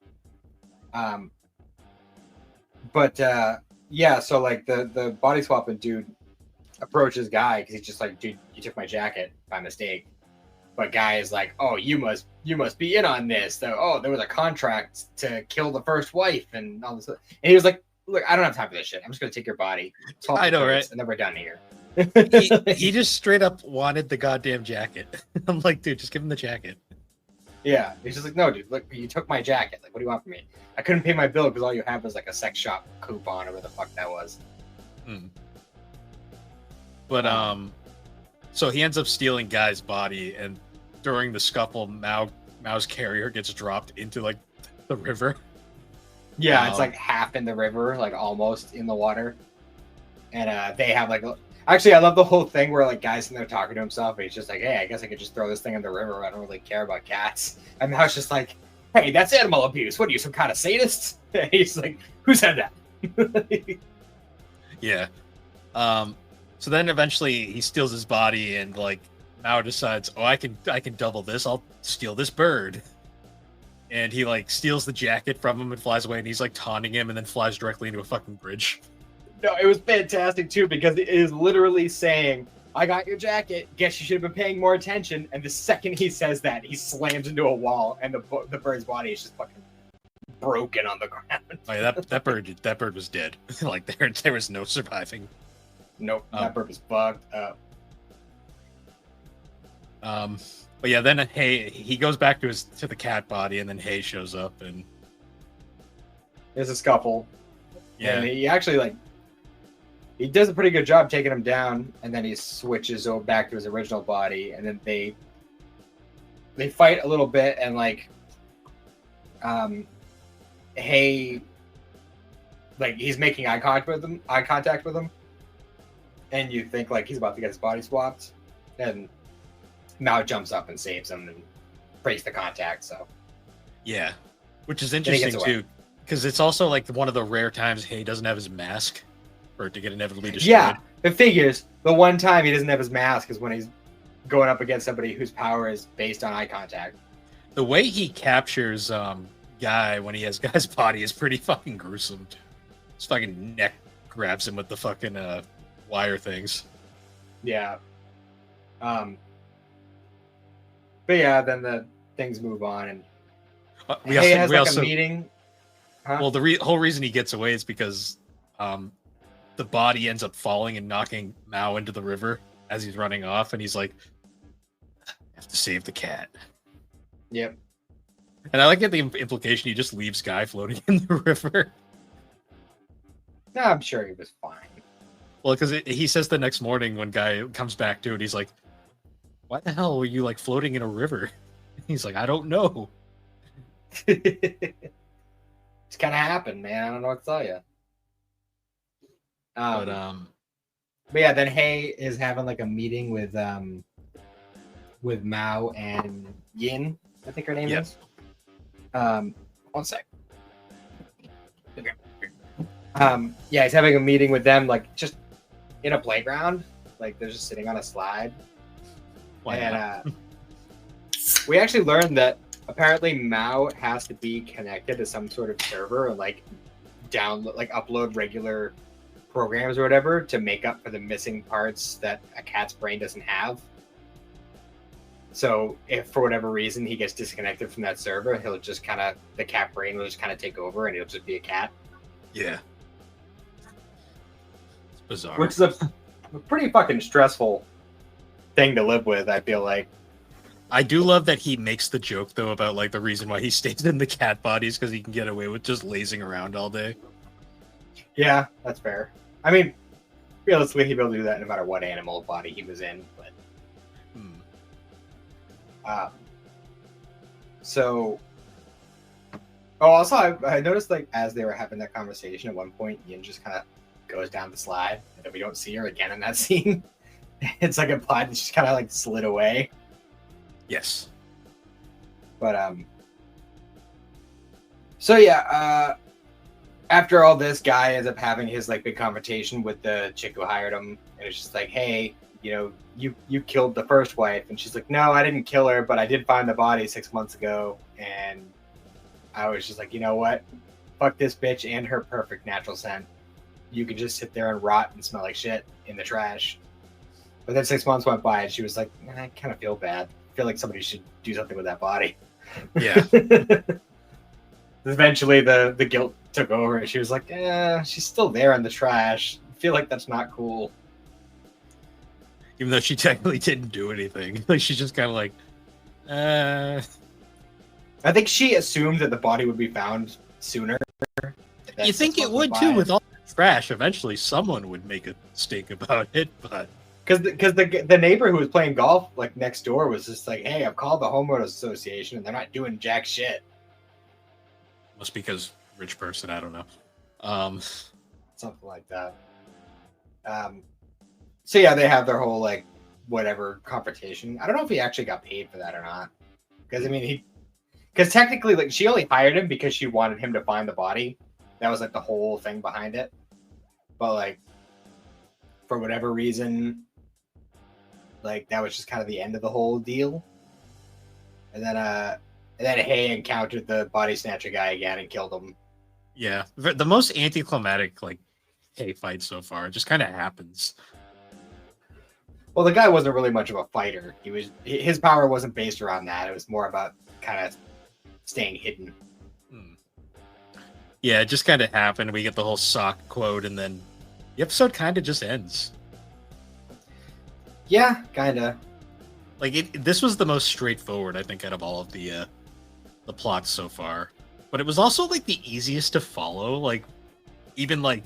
But yeah, so like the body swapping dude approaches Guy because he's just like, dude, you took my jacket by mistake. But Guy is like, oh, you must be in on this. Oh, there was a contract to kill the first wife and all this. And he was like, look, I don't have time for this shit. I'm just gonna take your body. I know, right? And then we're done here. he just straight up wanted the goddamn jacket. I'm like, dude, just give him the jacket. Yeah, he's just like, no, dude, look, you took my jacket. Like, what do you want from me? I couldn't pay my bill because all you have was like a sex shop coupon or whatever the fuck that was. But so he ends up stealing Guy's body, and during the scuffle, Mao's carrier gets dropped into like the river. Yeah, it's like half in the river, like almost in the water. And they have like, actually, I love the whole thing where like Guy's in there talking to himself, and he's just like, hey, I guess I could just throw this thing in the river. I don't really care about cats. And Mao's just like, hey, that's animal abuse. What are you, some kind of sadist? And he's like, who said that? Yeah. So then eventually he steals his body, and like Mao decides, oh, I can double this. I'll steal this bird. And he like steals the jacket from him and flies away, and he's like taunting him, and then flies directly into a fucking bridge. No, it was fantastic too, because it is literally saying, I got your jacket. Guess you should have been paying more attention. And the second he says that, he slams into a wall, and the bird's body is just fucking broken on the ground. Oh, yeah, that bird was dead. Like there was no surviving. Nope, that bird was fucked up. But yeah, then he goes back to the cat body, and then Hay shows up, and there's a scuffle. Yeah, and he actually like he does a pretty good job taking him down, and then he switches over back to his original body, and then they fight a little bit, and like, hey, like he's making eye contact with him, and you think like he's about to get his body swapped, and Mao jumps up and saves him and breaks the contact. So yeah, which is interesting too, because it's also like one of the rare times Hay doesn't have his mask for it to get inevitably destroyed. Yeah, it figures the one time he doesn't have his mask is when he's going up against somebody whose power is based on eye contact. The way he captures Guy when he has Guy's body is pretty fucking gruesome. His fucking neck grabs him with the fucking wire things. Yeah. But yeah, then the things move on, and we has also a meeting. Huh? Well, the whole reason he gets away is because the body ends up falling and knocking Mao into the river as he's running off, and he's like, I have to save the cat. Yep. And I like the implication he just leaves Guy floating in the river. No, I'm sure he was fine. Well, because he says the next morning when Guy comes back to it, he's like, why the hell were you like floating in a river? He's like, I don't know. It's kind of happened, man. I don't know what to tell you. But yeah, then Hay is having like a meeting with Mao and Yin, I think her name is. 1 sec. Okay. Yeah, he's having a meeting with them, like just in a playground, like they're just sitting on a slide. And we actually learned that apparently Mao has to be connected to some sort of server, or like upload regular programs or whatever to make up for the missing parts that a cat's brain doesn't have. So if for whatever reason he gets disconnected from that server, the cat brain will just kind of take over, and he'll just be a cat. Yeah. It's bizarre. Which is a pretty fucking stressful thing to live with, I feel like. I do love that he makes the joke though about like the reason why he stays in the cat bodies because he can get away with just lazing around all day. Yeah, that's fair. I mean, realistically, he'd be able to do that no matter what animal body he was in. But also I noticed like as they were having that conversation at one point, Yin just kind of goes down the slide, and then we don't see her again in that scene. It's like implied that she's kind of like slid away. Yes. But so yeah, after all this, Guy ends up having his like big confrontation with the chick who hired him, and it's just like, hey, you know, you killed the first wife, and she's like, no, I didn't kill her, but I did find the body 6 months ago, and I was just like, you know what, fuck this bitch and her perfect natural scent. You can just sit there and rot and smell like shit in the trash. But then 6 months went by, and she was like, I kind of feel bad. I feel like somebody should do something with that body. Yeah. Eventually, the guilt took over, and she was like, she's still there in the trash. I feel like that's not cool. Even though she technically didn't do anything. Like, she's just kind of like, I think she assumed that the body would be found sooner. You think it would, too, with all the trash. Eventually, someone would make a mistake about it, but... Because the neighbor who was playing golf, like, next door was just like, hey, I've called the homeowners association, and they're not doing jack shit. Must be because rich person, I don't know. Something like that. So yeah, they have their whole like whatever confrontation. I don't know if he actually got paid for that or not. Because I mean, because technically, like, she only hired him because she wanted him to find the body. That was like the whole thing behind it. But like, for whatever reason, like that was just kind of the end of the whole deal. And then Hay encountered the body snatcher guy again and killed him. Yeah, the most anticlimactic like Hay fight so far. It just kind of happens. Well, the guy wasn't really much of a fighter. His power wasn't based around that. It was more about kind of staying hidden. Yeah, it just kind of happened. We get the whole sock quote, and then the episode kind of just ends. Yeah, kind of. Like this was the most straightforward, I think, out of all of the plots so far. But it was also like the easiest to follow. Like even like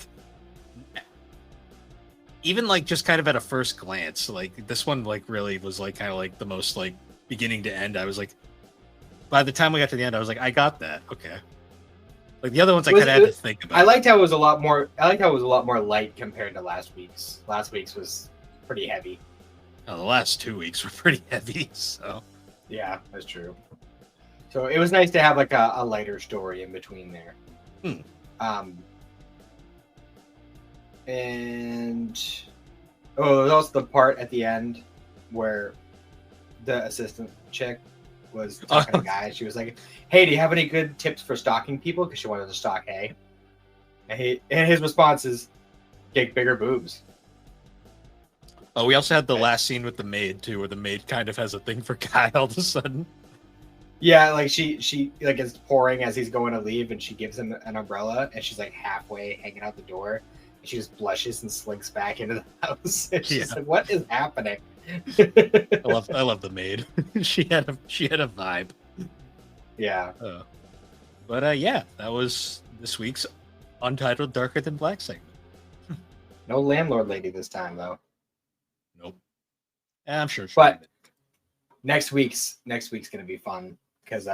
even like just kind of at a first glance, like this one like really was like kind of like the most like beginning to end. I was like, by the time we got to the end, I was like, I got that. Okay. Like the other ones, I kind of had to think about. I liked how it was a lot more. I liked how it was a lot more light compared to last week's. Last week's was pretty heavy. Oh, the last 2 weeks were pretty heavy. So yeah, that's true. So it was nice to have like a lighter story in between there. And there was also the part at the end where the assistant chick was talking to guys. She was like, "Hey, do you have any good tips for stalking people?" Because she wanted to stalk Hay. And his response is, "Get bigger boobs." Oh, we also had the last scene with the maid too, where the maid kind of has a thing for Guy all of a sudden. Yeah, like she like is pouring as he's going to leave, and she gives him an umbrella, and she's like halfway hanging out the door, and she just blushes and slinks back into the house. And she's like, "What is happening?" I love the maid. she had a vibe. Yeah. But yeah, that was this week's Untitled Darker Than Black segment. No landlord lady this time though. Nope. I'm sure. But next week's gonna be fun because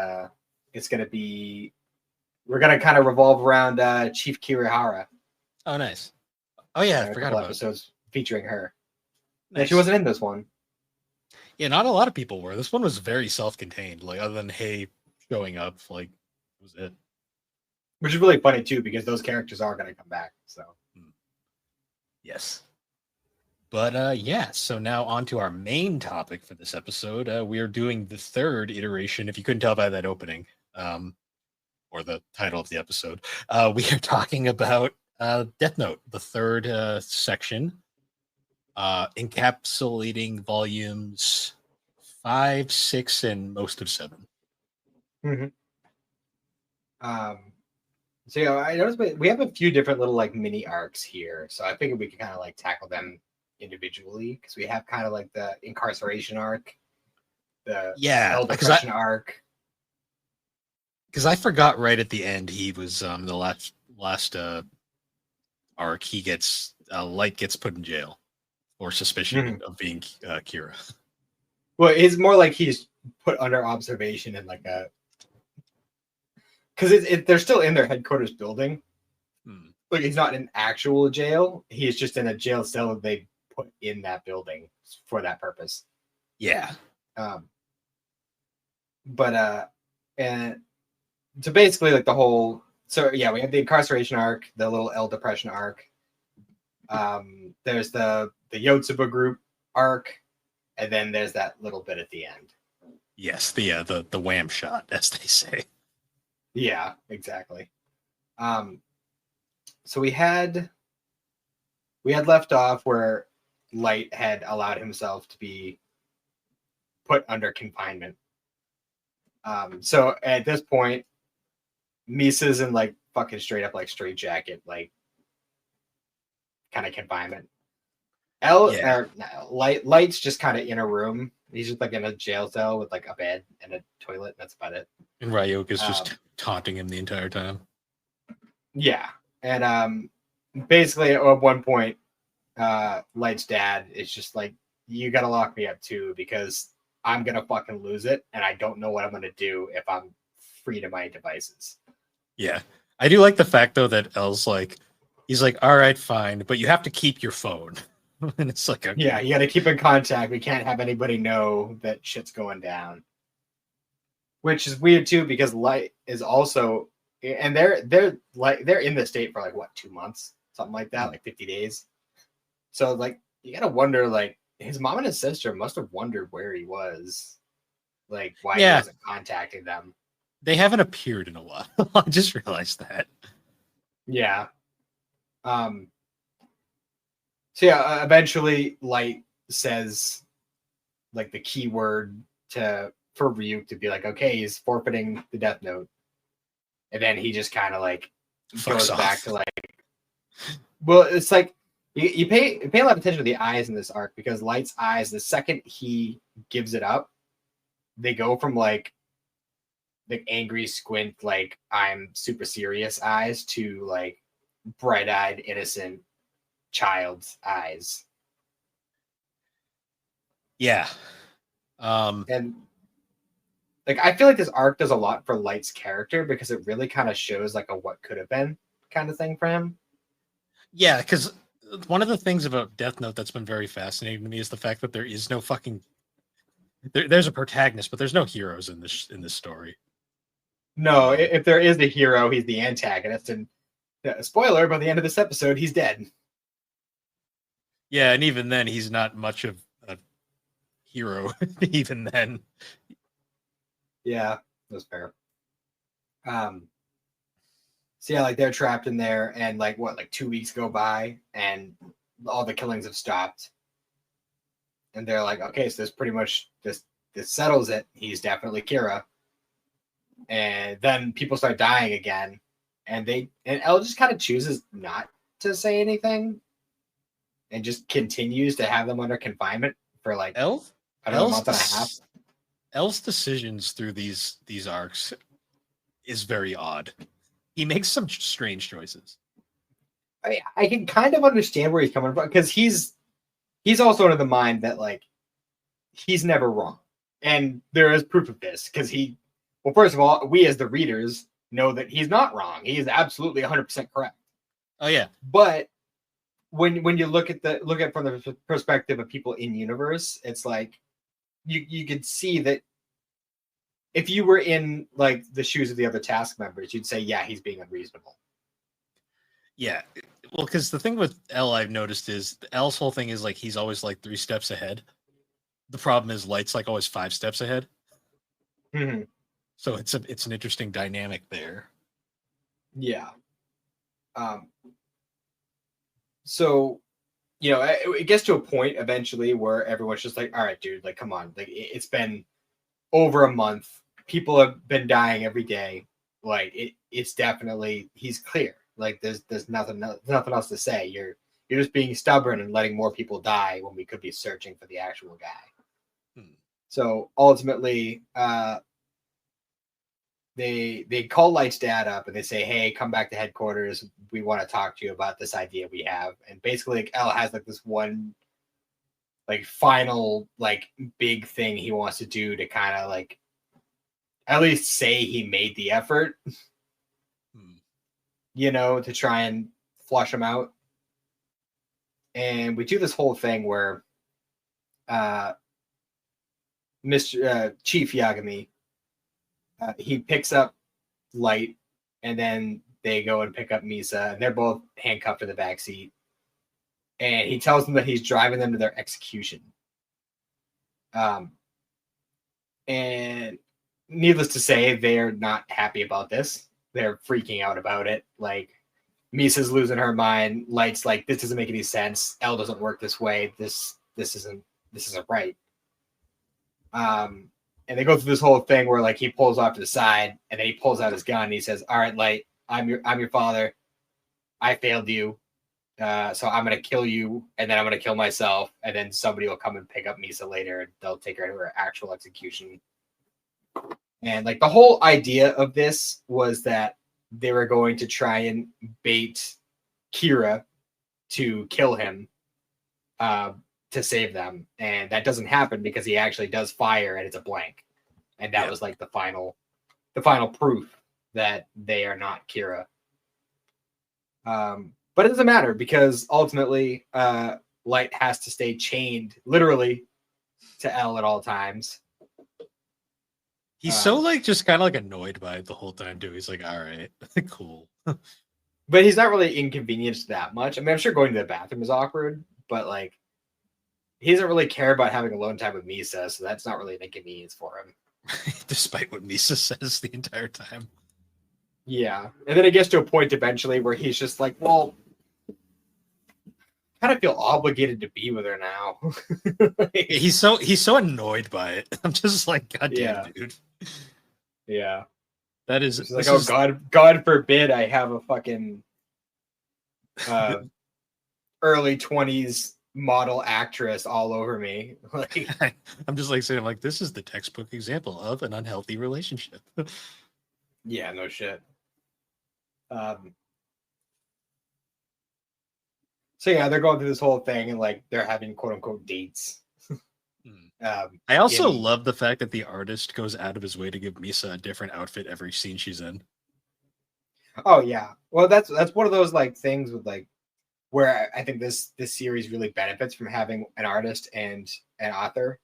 it's gonna be we're gonna kind of revolve around Chief Kirihara. Oh, nice. Oh yeah, I forgot about episodes featuring her. Nice. And she wasn't in this one. Yeah, not a lot of people were. This one was very self-contained. Like other than Hay showing up, like that was it. Which is really funny too, because those characters are gonna come back. So yes. But yeah, so now on to our main topic for this episode. We are doing the third iteration, if you couldn't tell by that opening, or the title of the episode. We are talking about Death Note, the third section, encapsulating volumes 5, 6, and most of 7. Mm-hmm. So yeah, I noticed we have a few different little like mini arcs here, so I figured we could kind of like tackle them individually because we have kind of like the incarceration arc, the Elder Depression arc. Because I forgot right at the end he was the last arc. He gets Light gets put in jail or suspicion of being Kira. Well, it's more like he's put under observation in like a because they're still in their headquarters building. Like he's not in actual jail; he's just in a jail cell that they put in that building for that purpose. Yeah. And so basically like the whole we have the incarceration arc, the little L depression arc. There's the Yotsuba group arc, and then there's that little bit at the end. Yes, the wham shot, as they say. Yeah, exactly. So we had left off where Light had allowed himself to be put under confinement. So at this point, Misa's in like fucking straight up like straitjacket, like kind of confinement. Light's just kind of in a room. He's just like in a jail cell with like a bed and a toilet. That's about it. And Ryoka's just taunting him the entire time. Yeah, and basically at one point, Light's dad is just like, "You gotta lock me up too because I'm gonna fucking lose it, and I don't know what I'm gonna do if I'm free to my devices." Yeah, I do like the fact though that L's like, he's like, "All right, fine, but you have to keep your phone." And it's like, okay. Yeah, you got to keep in contact. We can't have anybody know that shit's going down. Which is weird too, because Light is also, and they're in the state for like what 2 months, something like that, like 50 days. So like you gotta wonder, like his mom and his sister must have wondered where he was, like why he wasn't contacting them. They haven't appeared in a while. I just realized that. Yeah. So yeah, eventually Light says like the keyword for Ryuk to be like, okay, he's forfeiting the Death Note. And then he just kind of like goes back to like, well, it's like you pay a lot of attention to the eyes in this arc because Light's eyes, the second he gives it up, they go from like the angry squint, like I'm super serious eyes to like bright-eyed, innocent, child's eyes. Yeah. And like I feel like this arc does a lot for Light's character because it really kind of shows like a what could have been kind of thing for him. Yeah, because one of the things about Death Note that's been very fascinating to me is the fact that there is no fucking there's a protagonist, but there's no heroes in this story. No, if there is a hero, he's the antagonist. And spoiler, by the end of this episode, he's dead. Yeah, and even then, he's not much of a hero. Even then, yeah, that's fair. So yeah, like they're trapped in there, and like 2 weeks go by, and all the killings have stopped, and they're like, okay, so this pretty much this settles it. He's definitely Kira. And then people start dying again, and Elle just kind of chooses not to say anything, and just continues to have them under confinement for like a month and a half. Elle's decisions through these arcs is very odd. He makes some strange choices. I can kind of understand where he's coming from because he's also under the mind that like he's never wrong, and there is proof of this because well, first of all, we as the readers know that he's not wrong. He is absolutely 100% correct. Oh yeah, but when you look at from the perspective of people in universe, it's like you could see that if you were in like the shoes of the other task members, you'd say, yeah, he's being unreasonable. Yeah, well, because the thing with Elle I've noticed is Elle's whole thing is like he's always like 3 steps ahead. The problem is Light's like always 5 steps ahead. Mm-hmm. So it's an interesting dynamic there. Yeah. So, you know, it gets to a point eventually where everyone's just like, all right, dude, like, come on. Like, it's been over a month. People have been dying every day. Like, it's definitely, he's clear. Like, there's nothing else to say. You're just being stubborn and letting more people die when we could be searching for the actual guy. So ultimately, they call Light's dad up and they say, hey, come back to headquarters. We want to talk to you about this idea we have. And basically, like, Elle has like this one like final like big thing he wants to do to kind of like at least say he made the effort, you know, to try and flush him out. And we do this whole thing where Mr. Chief Yagami, he picks up Light, and then they go and pick up Misa, and they're both handcuffed in the back seat. And he tells them that he's driving them to their execution. And needless to say, they're not happy about this. They're freaking out about it. Like, Misa's losing her mind. Light's like, this doesn't make any sense. Elle doesn't work this way. This isn't right. And they go through this whole thing where like he pulls off to the side, and then he pulls out his gun and he says, all right, Light, I'm your father. I failed you. So I'm gonna kill you, and then I'm gonna kill myself, and then somebody will come and pick up Misa later, and they'll take her to her actual execution. And like the whole idea of this was that they were going to try and bait Kira to kill him to save them, and that doesn't happen because he actually does fire, and it's a blank, and that was like the final proof that they are not Kira. But it doesn't matter because ultimately Light has to stay chained literally to Elle at all times. He's so like just kind of like annoyed by it the whole time too. He's like, all right, cool. But he's not really inconvenienced that much. I mean, I'm sure going to the bathroom is awkward, but like he doesn't really care about having alone time with Misa, so that's not really an inconvenience for him. Despite what Misa says the entire time. Yeah. And then it gets to a point eventually where he's just like, well, I kind of feel obligated to be with her now. He's so annoyed by it. I'm just like, God damn, dude. Yeah. That is it's like, oh God forbid I have a fucking early 20s model actress all over me. Like, I'm just like saying, like, this is the textbook example of an unhealthy relationship. Yeah, no shit. So yeah, they're going through this whole thing and like they're having quote unquote dates. I also In love the fact that the artist goes out of his way to give Misa a different outfit every scene she's in. Oh yeah, well that's one of those like things with like where I think this series really benefits from having an artist and an author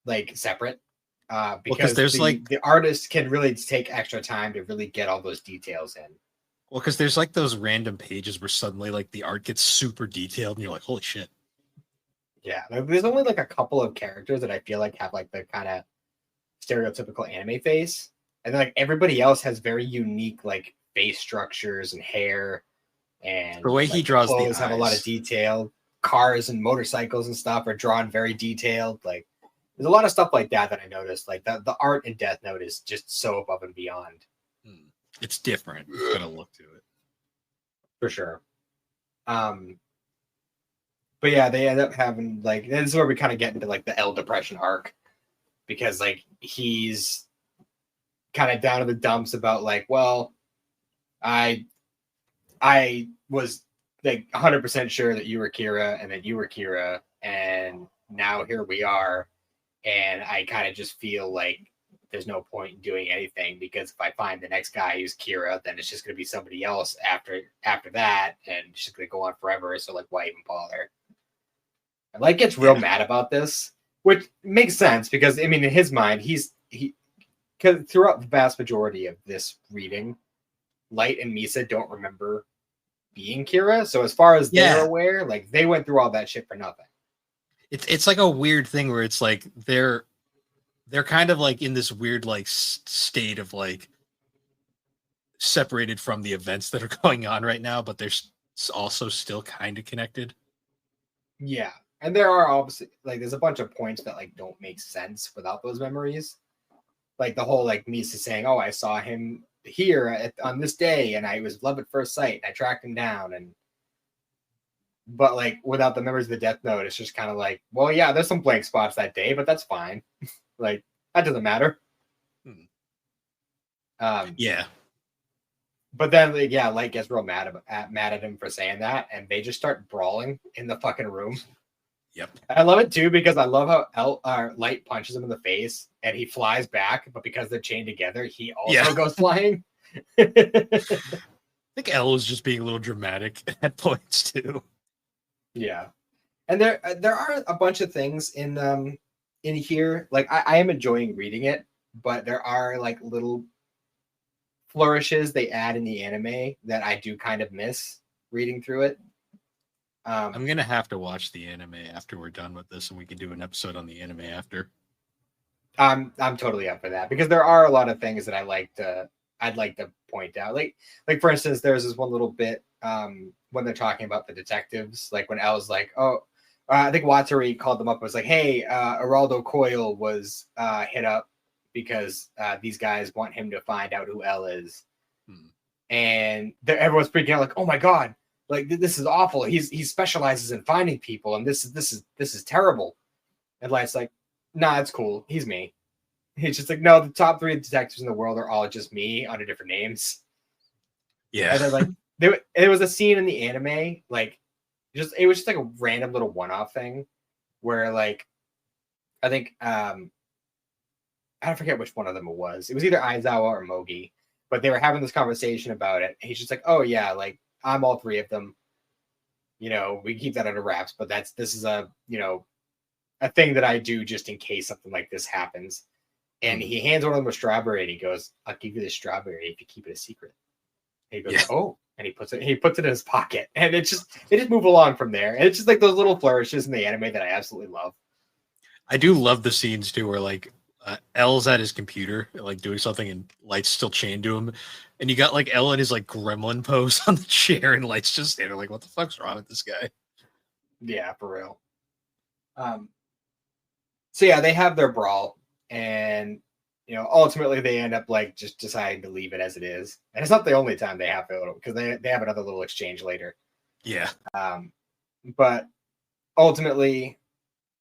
like separate, Well, because because there's like, the artist can really take extra time to really get all those details in. well, because there's like those random pages where suddenly like the art gets super detailed, and you're like, holy shit. Yeah, there's only like a couple of characters that I feel like have like the kind of stereotypical anime face, and then like everybody else has very unique like face structures and hair, The and way he like the draws the clothes have a lot of eyes. detail. Cars and motorcycles and stuff are drawn very detailed. Like there's a lot of stuff like that that I noticed. Like the art in Death Note is just so above and beyond. It's different. It's got a look to it. For sure. But yeah, they end up having like this is where we kind of get into like the L depression arc, because like he's kind of down in the dumps about like, well, I I was like 100% sure that you were Kira and that you were Kira, and now here we are, and I kind of just feel like there's no point in doing anything, because if I find the next guy who's Kira, then it's just going to be somebody else after that, and it's just going to go on forever. So like, why even bother? And like gets real mad about this, which makes sense because I mean, in his mind, because throughout the vast majority of this reading, Light and Misa don't remember being Kira. So as far as they're aware, like they went through all that shit for nothing. It's like a weird thing where it's like they're kind of like in this weird like state of like separated from the events that are going on right now, but they're also still kind of connected. Yeah. And there are obviously like there's a bunch of points that like don't make sense without those memories. Like the whole like Misa saying, "Oh, I saw him here on this day, and I was love at first sight, and I tracked him down." And but like without the memories of the Death Note, it's just kind of like, well, yeah, there's some blank spots that day, but that's fine. Like that doesn't matter. Yeah. But then, like, yeah, Light gets real mad at him for saying that, and they just start brawling in the fucking room. Yep. I love it too because I love how Light punches him in the face and he flies back, but because they're chained together, he also goes flying. I think L was just being a little dramatic at points too. Yeah, and there are a bunch of things in here. Like I am enjoying reading it, but there are like little flourishes they add in the anime that I do kind of miss reading through it. I'm gonna have to watch the anime after we're done with this, and we can do an episode on the anime after. I'm totally up for that because there are a lot of things that I'd like to point out. Like for instance, there's this one little bit when they're talking about the detectives, like when L's like, oh, I think Watari called them up and was like, hey, Geraldo Coyle was hit up because these guys want him to find out who L is. And everyone's freaking out like, oh my God, like this is awful. He specializes in finding people, and this is terrible. And Light's like, nah, it's cool. He's me. He's just like, no, the top 3 detectives in the world are all just me under different names. Yeah. And then like there was a scene in the anime, like it was just like a random little one-off thing where like I think I forget which one of them it was. It was either Aizawa or Mogi, but they were having this conversation about it. And he's just like, oh yeah, like I'm all 3 of them. You know, we keep that under wraps, but this is a thing that I do just in case something like this happens. And he hands one of them a strawberry and he goes, I'll give you this strawberry if you keep it a secret. And he goes, oh, and he puts it in his pocket. And they just move along from there. And it's just like those little flourishes in the anime that I absolutely love. I do love the scenes too where like L's at his computer, like doing something, and Light's still chained to him. And you got like L in his like gremlin pose on the chair, and Light's just standing like, what the fuck's wrong with this guy? Yeah, for real. So yeah, they have their brawl, and ultimately they end up like just deciding to leave it as it is. And it's not the only time they have it, because they have another little exchange later. Yeah. But ultimately,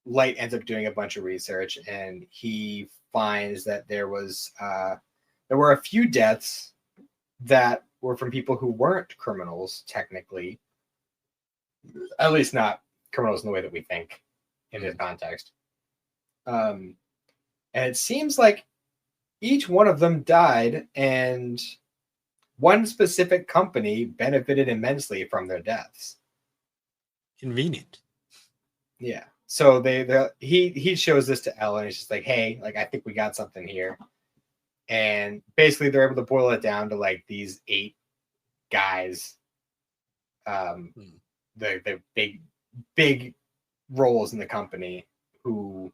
Light ends up doing a bunch of research, and he finds that there were a few deaths that were from people who weren't criminals technically, At least not criminals in the way that we think in this context. And it seems like each one of them died, and one specific company benefited immensely from their deaths. Convenient. Yeah. So he shows this to Elle, and he's just like, "Hey, like I think we got something here." And basically, they're able to boil it down to like these 8 guys. The big roles in the company who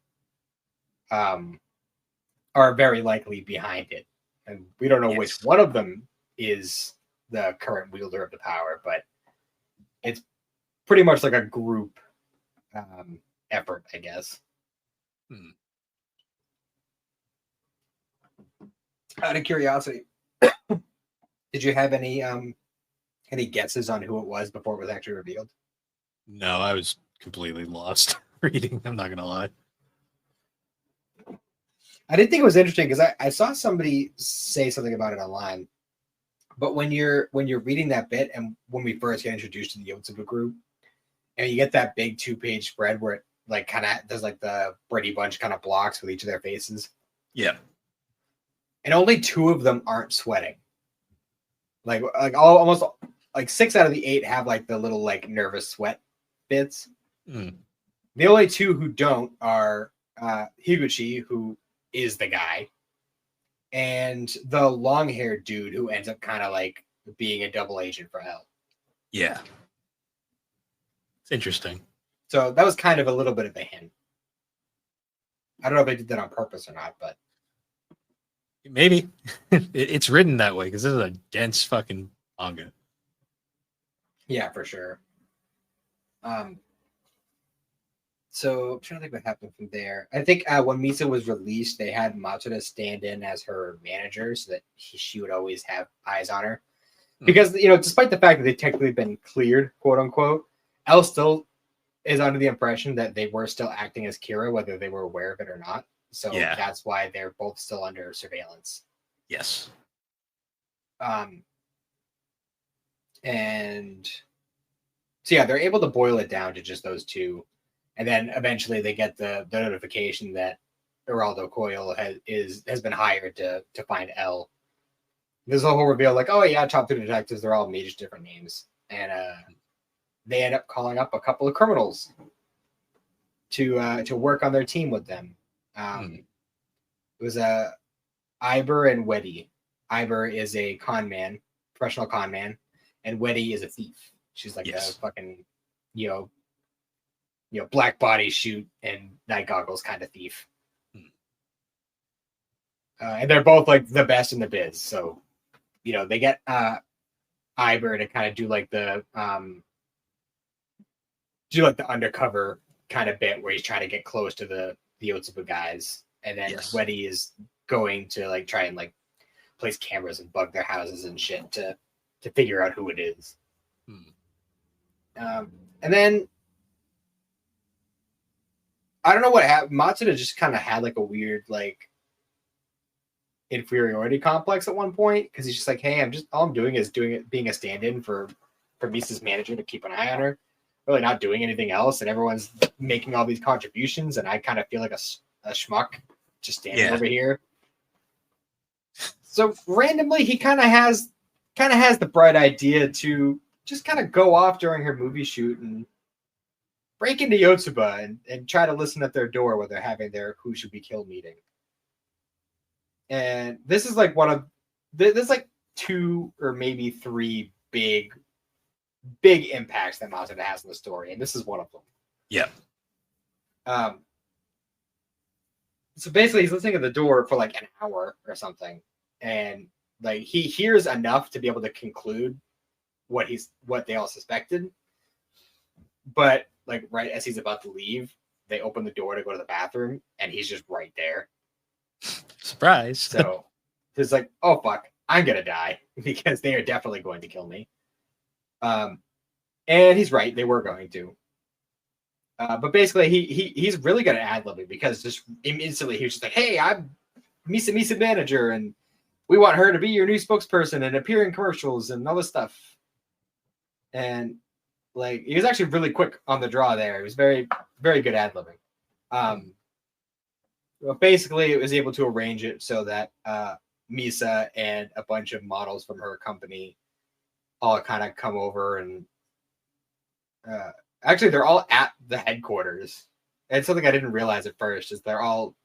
are very likely behind it, and we don't know which one of them is the current wielder of the power, but it's pretty much like a group effort, I guess. Out of curiosity, did you have any guesses on who it was before it was actually revealed? No, I was completely lost reading. I'm not gonna lie. I did think it was interesting because I saw somebody say something about it online. But when you're reading that bit, and when we first get introduced to the Yotsuba group, and you get that big 2-page spread where it like kind of does like the Brady Bunch kind of blocks with each of their faces. Yeah. And only 2 of them aren't sweating. Like almost like 6 out of the 8 have like the little like nervous sweat bits. The only 2 who don't are Higuchi, who is the guy, and the long-haired dude who ends up kind of like being a double agent for Elle. Yeah. It's interesting. So that was kind of a little bit of a hint. I don't know if they did that on purpose or not, but maybe. It's written that way because this is a dense fucking manga. Yeah, for sure. So I'm trying to think what happened from there. I think when Misa was released, they had Matsuda stand in as her manager so that she would always have eyes on her. Because, despite the fact that they've technically been cleared, quote unquote, Elle still is under the impression that they were still acting as Kira, whether they were aware of it or not. So that's why they're both still under surveillance. Yes. And so, yeah, they're able to boil it down to just those 2. And then eventually they get the notification that Geraldo Coyle has been hired to find Elle. There's a whole reveal like, oh yeah, top 2 detectives, they're all me, just different names. And they end up calling up a couple of criminals to work on their team with them. It was Iber and Weddy. Iber is a professional con man, and Weddy is a thief. She's like a fucking, black body shoot and night goggles kind of thief. And they're both like the best in the biz. So, they get Iber to kind of do like the undercover kind of bit where he's trying to get close to the Yotsuba guys. And then Weddy is going to like try and like place cameras and bug their houses and shit to figure out who it is. And then I don't know what happened. Matsuda just kind of had like a weird like inferiority complex at one point because he's just like, hey, all I'm doing is being a stand-in for Misa's manager to keep an eye on her. Really not doing anything else, and everyone's making all these contributions, and I kind of feel like a schmuck just standing over here. So randomly, he kind of has the bright idea to just kind of go off during her movie shoot and break into Yotsuba and try to listen at their door when they're having their who should be killed meeting. And this is like there's like 2 or maybe 3 big impacts that Matsuda has in the story, and this is one of them. Yeah. So basically, he's listening at the door for like an hour or something, and like he hears enough to be able to conclude what they all suspected. But like right as he's about to leave, they open the door to go to the bathroom, and he's just right there. Surprise! So it's like, oh fuck, I'm gonna die because they are definitely going to kill me. And he's right; they were going to. But basically, he's really good at ad-libbing because just instantly he was just like, "Hey, I'm Misa manager, and we want her to be your new spokesperson and appear in commercials and all this stuff." And Like he was actually really quick on the draw there. He was very, very good ad libbing. Well, basically, it was able to arrange it so that Misa and a bunch of models from her company all kind of come over and actually they're all at the headquarters. And something I didn't realize at first is they're all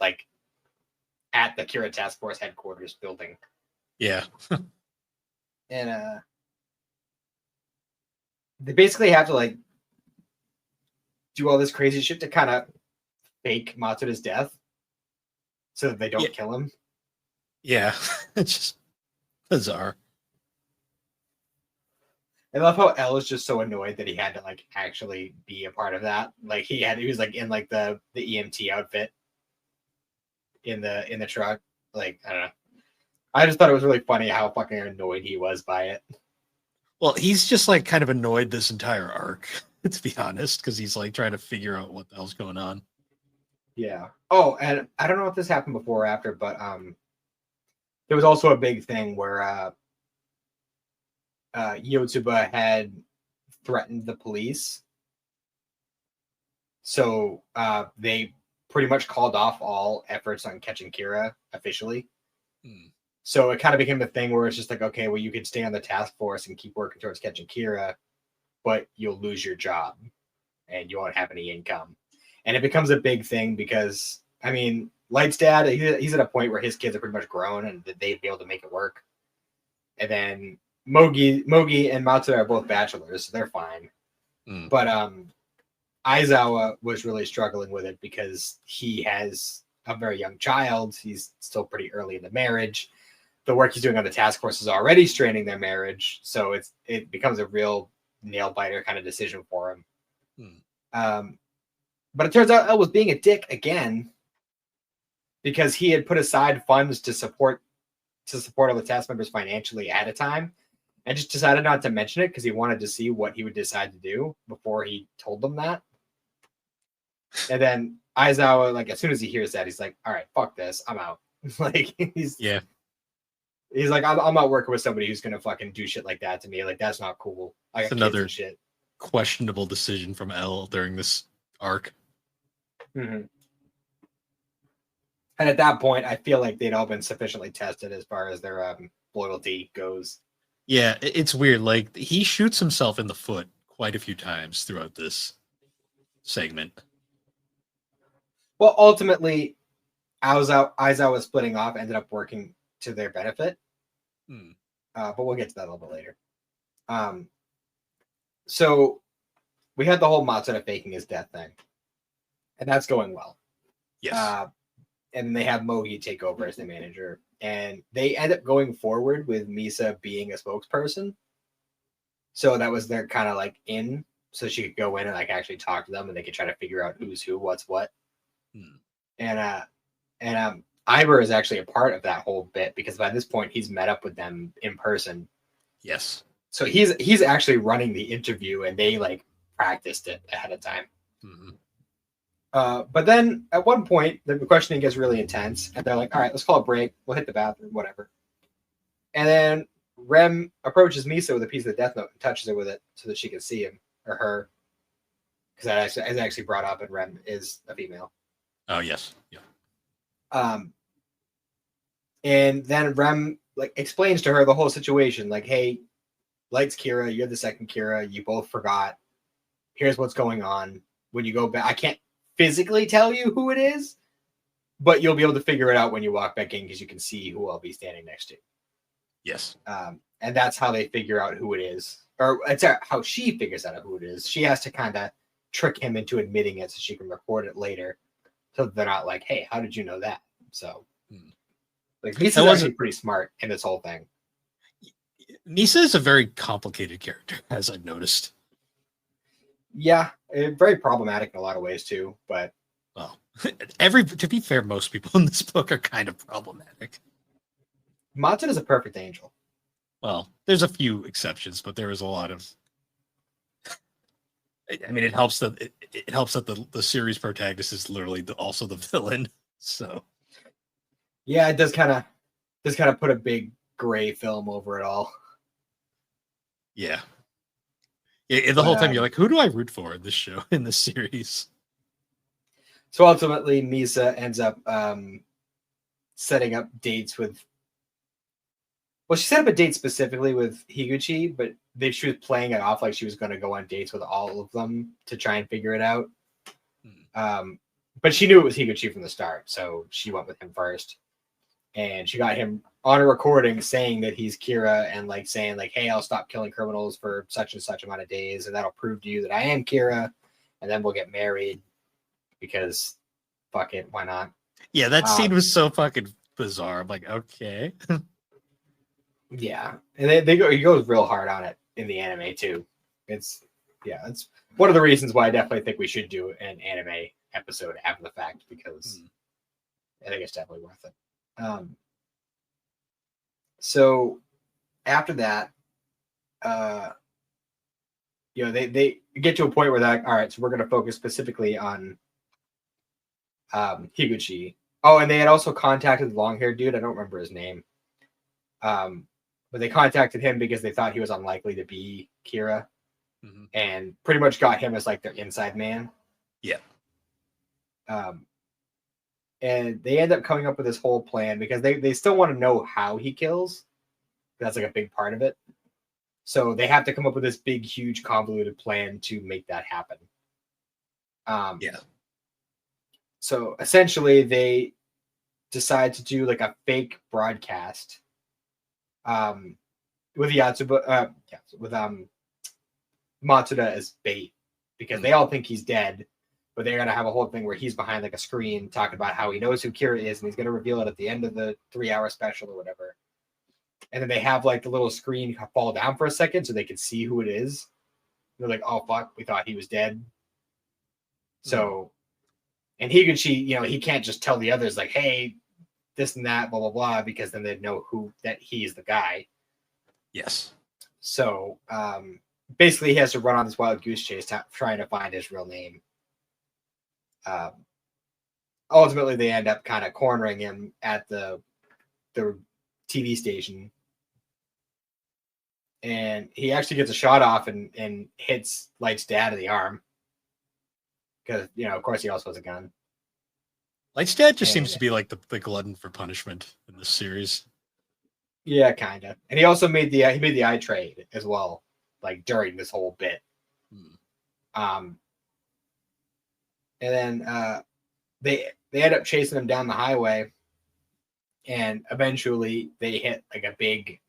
like at the Kira Task Force headquarters building. Yeah. And they basically have to like do all this crazy shit to kind of fake Matsuda's death so that they don't kill him. Yeah. It's just bizarre. I love how L is just so annoyed that he had to like actually be a part of that. Like he was like in like the EMT outfit in the truck. Like I don't know. I just thought it was really funny how fucking annoyed he was by it. Well, he's just like kind of annoyed this entire arc, to be honest, because he's like trying to figure out what the hell's going on. Yeah. Oh, and I don't know if this happened before or after, but there was also a big thing where Yotsuba had threatened the police. So they pretty much called off all efforts on catching Kira officially. So it kind of became a thing where it's just like, okay, well, you can stay on the task force and keep working towards catching Kira, but you'll lose your job and you won't have any income. And it becomes a big thing because, I mean, Light's dad, he's at a point where his kids are pretty much grown and they'd be able to make it work. And then Mogi and Matsuda are both bachelors, so they're fine. But Aizawa was really struggling with it because he has a very young child. He's still pretty early in the marriage. The work he's doing on the task force is already straining their marriage, so it becomes a real nail biter kind of decision for him. But it turns out El was being a dick again because he had put aside funds to support all the task members financially at a time, and just decided not to mention it because he wanted to see what he would decide to do before he told them that. And then Aizawa, like as soon as he hears that, he's like, "All right, fuck this, I'm out." Like he's like, "I'm not working with somebody who's gonna fucking do shit like that to me. Like that's not cool." I got another shit. Questionable decision from L during this arc. And at that point, I feel like they'd all been sufficiently tested as far as their loyalty goes. Yeah, it's weird. Like he shoots himself in the foot quite a few times throughout this segment. Well, ultimately, Aizawa splitting off ended up working to their benefit. But we'll get to that a little bit later. So we had the whole Matsuda faking his death thing, and that's going well. Yes. And they have Mogi take over as the manager, and they end up going forward with Misa being a spokesperson. So that was their kind of like in, so she could go in and like actually talk to them, and they could try to figure out who's who, what's what. And Iber is actually a part of that whole bit because by this point he's met up with them in person. Yes. So he's actually running the interview, and they like practiced it ahead of time. But then at one point the questioning gets really intense, and they're like, "All right, let's call a break. We'll hit the bathroom, whatever." And then Rem approaches Misa with a piece of the Death Note and touches her with it so that she can see him or her, because that is actually brought up, and Rem is a female. Oh yes, yeah. And then Rem like explains to her the whole situation, like, "Hey, Light's Kira, you're the second Kira. You both forgot. Here's what's going on. When you go back, I can't physically tell you who it is, but you'll be able to figure it out when you walk back in because you can see who I'll be standing next to." Yes. And that's how they figure out who it is, or it's how she figures out who it is. She has to kind of trick him into admitting it so she can record it later, so they're not like, "Hey, how did you know that?" So, like, Misa's actually pretty smart in this whole thing. Misa is a very complicated character, as I've noticed. Yeah, very problematic in a lot of ways too. But well, to be fair, most people in this book are kind of problematic. Matsuda is a perfect angel. Well, there's a few exceptions, but there is a lot of. I mean, it helps that the series protagonist is literally also the villain. So, yeah, it does kind of put a big gray film over it all. Yeah, The whole time you're like, who do I root for in this show, in this series? So ultimately, Misa ends up setting up dates with. Well, she set up a date specifically with Higuchi, but she was playing it off like she was going to go on dates with all of them to try and figure it out. But she knew it was Higuchi from the start, so she went with him first. And she got him on a recording saying that he's Kira and like saying like, hey, I'll stop killing criminals for such and such amount of days, and that'll prove to you that I am Kira, and then we'll get married because fuck it, why not? Yeah, that scene was so fucking bizarre. I'm like, okay. Yeah, and he goes real hard on it in the anime too. It's one of the reasons why I definitely think we should do an anime episode after the fact, because I think it's definitely worth it. So after that, they get to a point where they're like, all right, so we're going to focus specifically on Higuchi. Oh, and they had also contacted the long-haired dude. I don't remember his name. But they contacted him because they thought he was unlikely to be Kira, and pretty much got him as like their inside man. Yeah. And they end up coming up with this whole plan because they still want to know how he kills. That's like a big part of it. So they have to come up with this big, huge, convoluted plan to make that happen. Yeah. So essentially, they decide to do like a fake broadcast with Yatsuba, with Matsuda as bait, because they all think he's dead, but they're gonna have a whole thing where he's behind like a screen talking about how he knows who Kira is, and he's gonna reveal it at the end of the 3-hour special or whatever. And then they have like the little screen fall down for a second so they can see who it is. They're like, "Oh fuck, we thought he was dead." So, and Higuchi, he can't just tell the others like, "Hey, this and that, blah blah blah," because then they'd know that he's the guy. Yes. So basically, he has to run on this wild goose chase trying to find his real name. Ultimately, they end up kind of cornering him at the TV station, and he actually gets a shot off and hits Light's dad in the arm because of course he also has a gun. Light's dad just seems to be like the glutton for punishment in this series. Yeah, kind of. And he also made the eye trade as well, like during this whole bit. And then they end up chasing him down the highway, and eventually they hit like a big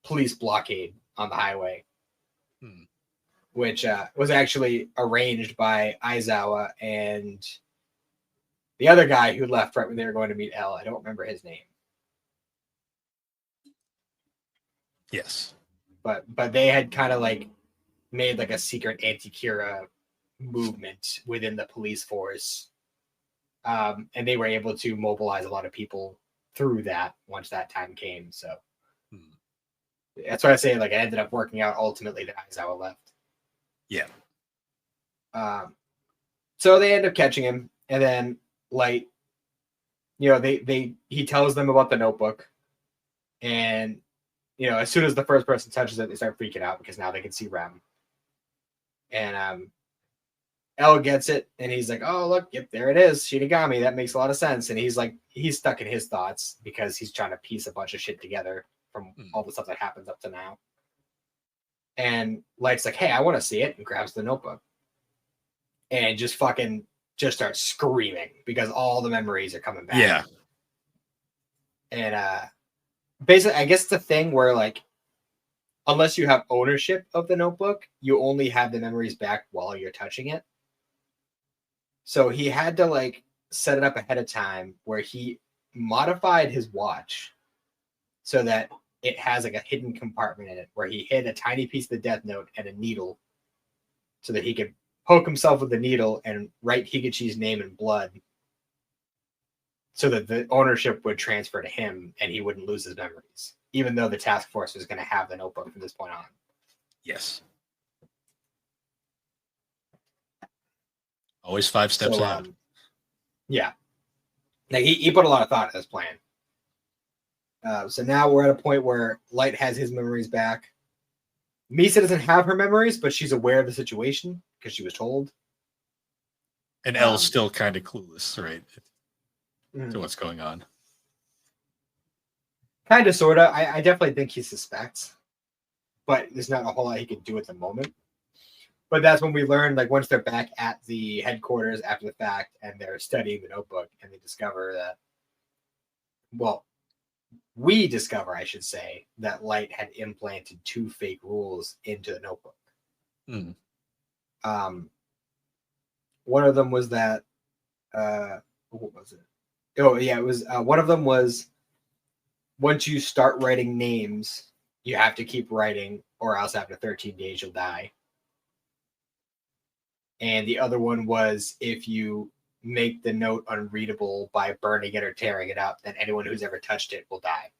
police blockade on the highway, which was actually arranged by Aizawa and the other guy who left right when they were going to meet Elle. I don't remember his name. Yes. But they had kind of like made like a secret anti-Kira movement within the police force. And they were able to mobilize a lot of people through that once that time came. So that's why I say like it ended up working out ultimately that Aizawa left. Yeah. So they end up catching him, and then Light, he tells them about the notebook, and as soon as the first person touches it, they start freaking out because now they can see Rem. And Elle gets it, and he's like, "Oh, look, yep, there it is, Shinigami. That makes a lot of sense." And he's like, he's stuck in his thoughts because he's trying to piece a bunch of shit together from all the stuff that happens up to now. And Light's like, "Hey, I want to see it," and grabs the notebook, and just starts screaming because all the memories are coming back. Yeah. And basically, I guess it's a thing where like, unless you have ownership of the notebook, you only have the memories back while you're touching it. So he had to like set it up ahead of time where he modified his watch so that it has like a hidden compartment in it where he hid a tiny piece of the death note and a needle so that he could poke himself with the needle and write Higuchi's name in blood so that the ownership would transfer to him and he wouldn't lose his memories, even though the task force was going to have the notebook from this point on. Yes. Always 5 steps ahead. Yeah. Like he put a lot of thought in this plan. So now we're at a point where Light has his memories back. Misa doesn't have her memories, but she's aware of the situation because she was told. And Elle's still kind of clueless, right, to what's going on. Kind of, sort of. I definitely think he suspects, but there's not a whole lot he can do at the moment. But that's when we learn, like, once they're back at the headquarters after the fact and they're studying the notebook and they discover that, well, we discover, I should say, that Light had implanted 2 fake rules into the notebook. One of them was that, what was it? Oh, yeah, it was, one of them was, once you start writing names, you have to keep writing, or else after 13 days you'll die. And the other one was, if you make the note unreadable by burning it or tearing it up, then anyone who's ever touched it will die.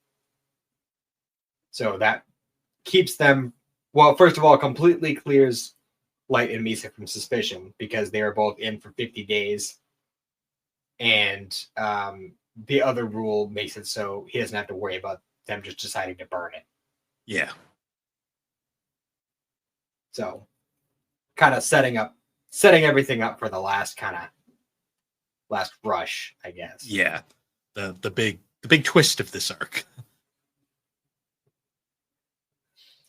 So that keeps them, well, first of all, completely clears Light and Misa from suspicion because they are both in for 50 days. And the other rule makes it so he doesn't have to worry about them just deciding to burn it. Yeah. So kind of setting everything up for the last rush, I guess. Yeah. The big twist of this arc.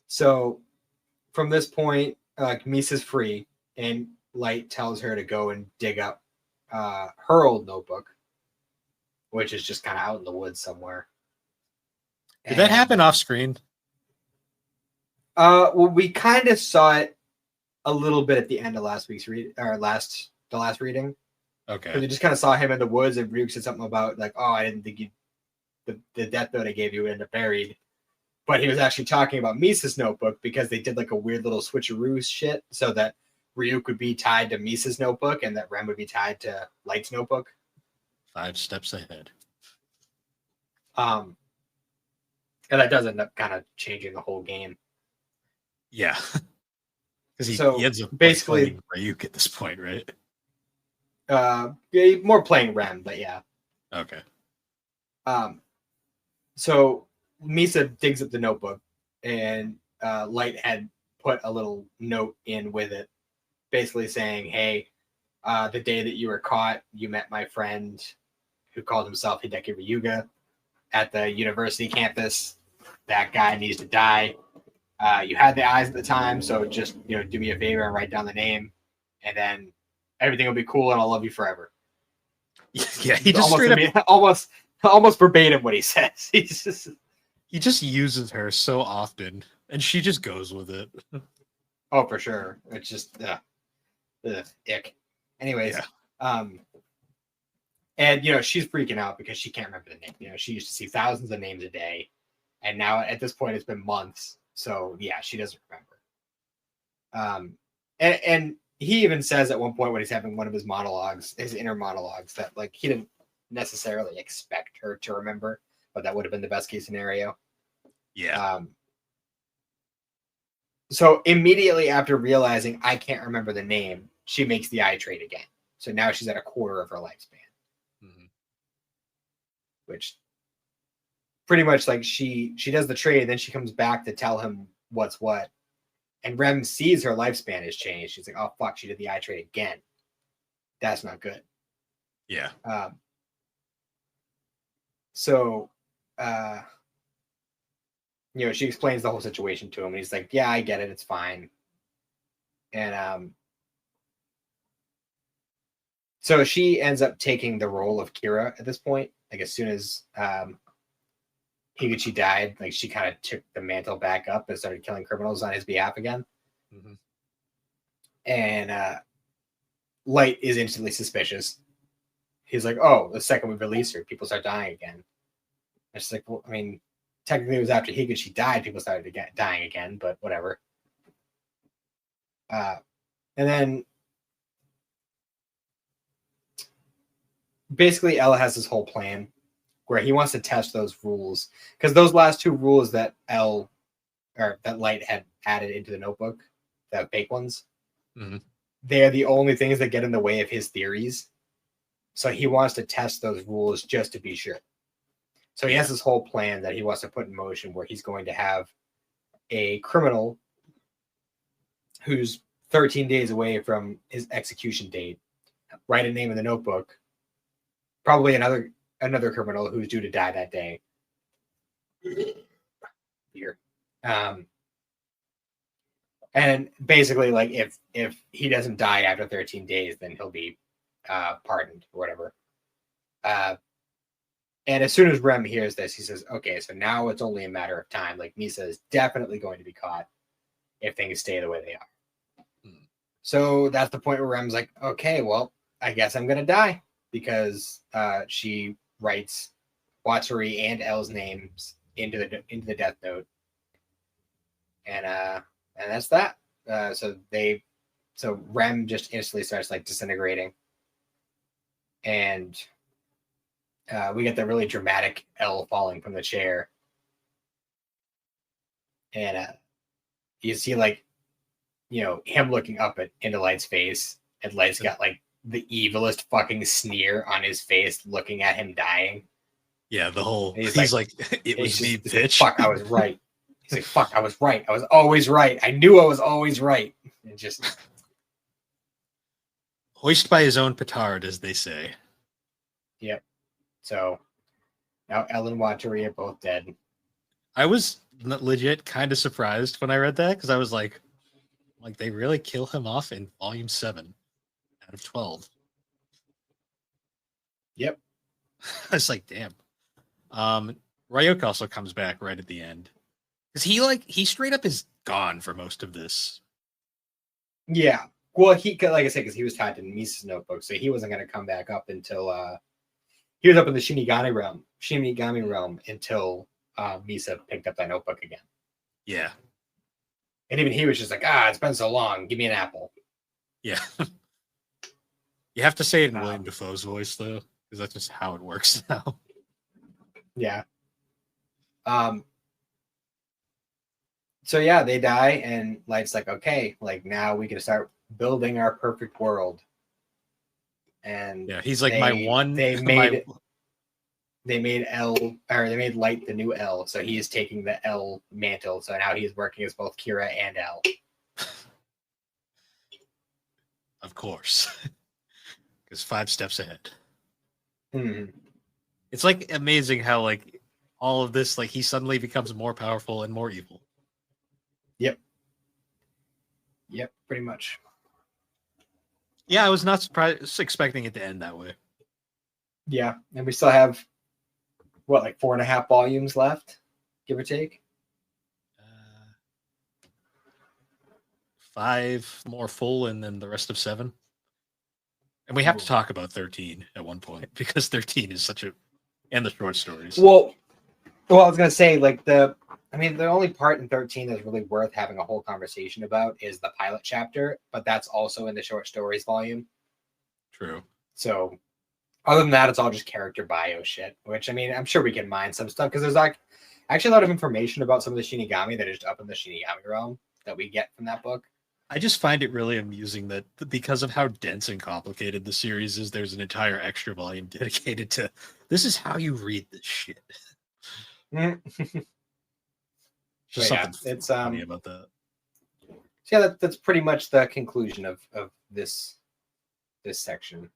So from this point, Misa's free, and Light tells her to go and dig up her old notebook, which is just kind of out in the woods somewhere. Did that happen off screen? Well, we kind of saw it a little bit at the end of last week's the last reading. Okay. Because we just kind of saw him in the woods, and Ryuk said something about, like, oh, I didn't think the death note I gave you would end up buried. But he was actually talking about Misa's notebook because they did like a weird little switcheroo shit so that Ryuk would be tied to Misa's notebook and that Rem would be tied to Light's notebook. 5 steps ahead. And that does end up kind of changing the whole game. Yeah. Because he ends up basically playing Ryuk at this point, right? More playing Rem, but yeah. Okay. So Misa digs up the notebook, and Light had put a little note in with it, basically saying, hey, the day that you were caught, you met my friend who called himself Hideki Ryuga at the university campus. That guy needs to die. You had the eyes at the time, so just, do me a favor and write down the name, and then everything will be cool, and I'll love you forever. Yeah, he just almost verbatim what he says. He just uses her so often, and she just goes with it. Oh, for sure. It's just ick. Anyways, yeah. And she's freaking out because she can't remember the name. She used to see thousands of names a day, and now at this point it's been months. So yeah, she doesn't remember. And he even says at one point when he's having one of his monologues, his inner monologues, that like he didn't necessarily expect her to remember, but that would have been the best case scenario. Yeah. So immediately after realizing I can't remember the name, she makes the eye trade again. So now she's at a quarter of her lifespan. Mm-hmm. Which pretty much like she does the trade, and then she comes back to tell him what's what. And Rem sees her lifespan has changed. She's like, oh, fuck, she did the eye trade again. That's not good. Yeah. So, she explains the whole situation to him, and he's like, yeah, I get it. It's fine. And so she ends up taking the role of Kira at this point. Like, as soon as Higuchi died, like, she kind of took the mantle back up and started killing criminals on his behalf again. Mm-hmm. And Light is instantly suspicious. He's like, oh, the second we release her, people start dying again. And she's like, well, I mean, technically it was after Higuchi died, people started dying again, but whatever. And then basically Ella has this whole plan where he wants to test those rules, because those last 2 rules that Light had added into the notebook, the fake ones, mm-hmm. they're the only things that get in the way of his theories. So he wants to test those rules just to be sure. So he has this whole plan that he wants to put in motion where he's going to have a criminal who's 13 days away from his execution date, write a name in the notebook. Probably another criminal who's due to die that day. Here. And basically, like, if he doesn't die after 13 days, then he'll be pardoned or whatever. And as soon as Rem hears this, he says, okay, so now it's only a matter of time. Like, Misa is definitely going to be caught if things stay the way they are. So that's the point where Rem's like, okay, well, I guess I'm going to die, because she writes Watari and L's names into the death note. And that's that. So Rem just instantly starts like disintegrating. And we get the really dramatic L falling from the chair. And you see, like, him looking up into Light's face, and Light's got like the evilest fucking sneer on his face looking at him dying. Yeah, he's like it was me, bitch. Fuck, I was right. He's like, fuck, I was right. I was always right. I knew I was always right. And just hoist by his own petard, as they say. Yep. So now Ellen and Watari are both dead. I was legit kind of surprised when I read that, because I was like they really kill him off in volume 7 out of 12. Yep. I was like, damn. Ryuk also comes back right at the end, because he straight up is gone for most of this. Yeah. Well, like I said, because he was tied to Misa's notebook, so he wasn't going to come back up until he was up in the Shinigami realm until Misa picked up that notebook again. Yeah. And even he was just like, it's been so long. Give me an apple. Yeah. You have to say it in William Dafoe's voice, though, because that's just how it works now. Yeah. So yeah, they die, and Light's like, okay, like, now we can start building our perfect world. And yeah, he's like, they made Light the new L, so he is taking the L mantle. So now he's working as both Kira and L. Of course. Because 5 steps ahead. Mm-hmm. It's like amazing how like all of this, like, he suddenly becomes more powerful and more evil. Yep, pretty much. Yeah, I was not expecting it to end that way. Yeah, and we still have, what, like 4.5 volumes left, give or take? 5 more full, and then the rest of 7. And we have to talk about 13 at one point, because 13 is such a... And the short stories. Well, I was going to say, like, the only part in 13 that's really worth having a whole conversation about is the pilot chapter, but that's also in the short stories volume. True. So, other than that, it's all just character bio shit, which, I mean, I'm sure we can mine some stuff, because there's, like, actually a lot of information about some of the Shinigami that is up in the Shinigami realm that we get from that book. I just find it really amusing that because of how dense and complicated the series is, there's an entire extra volume dedicated to, this is how you read this shit. Just something it's funny about that. So yeah, that's pretty much the conclusion of this section.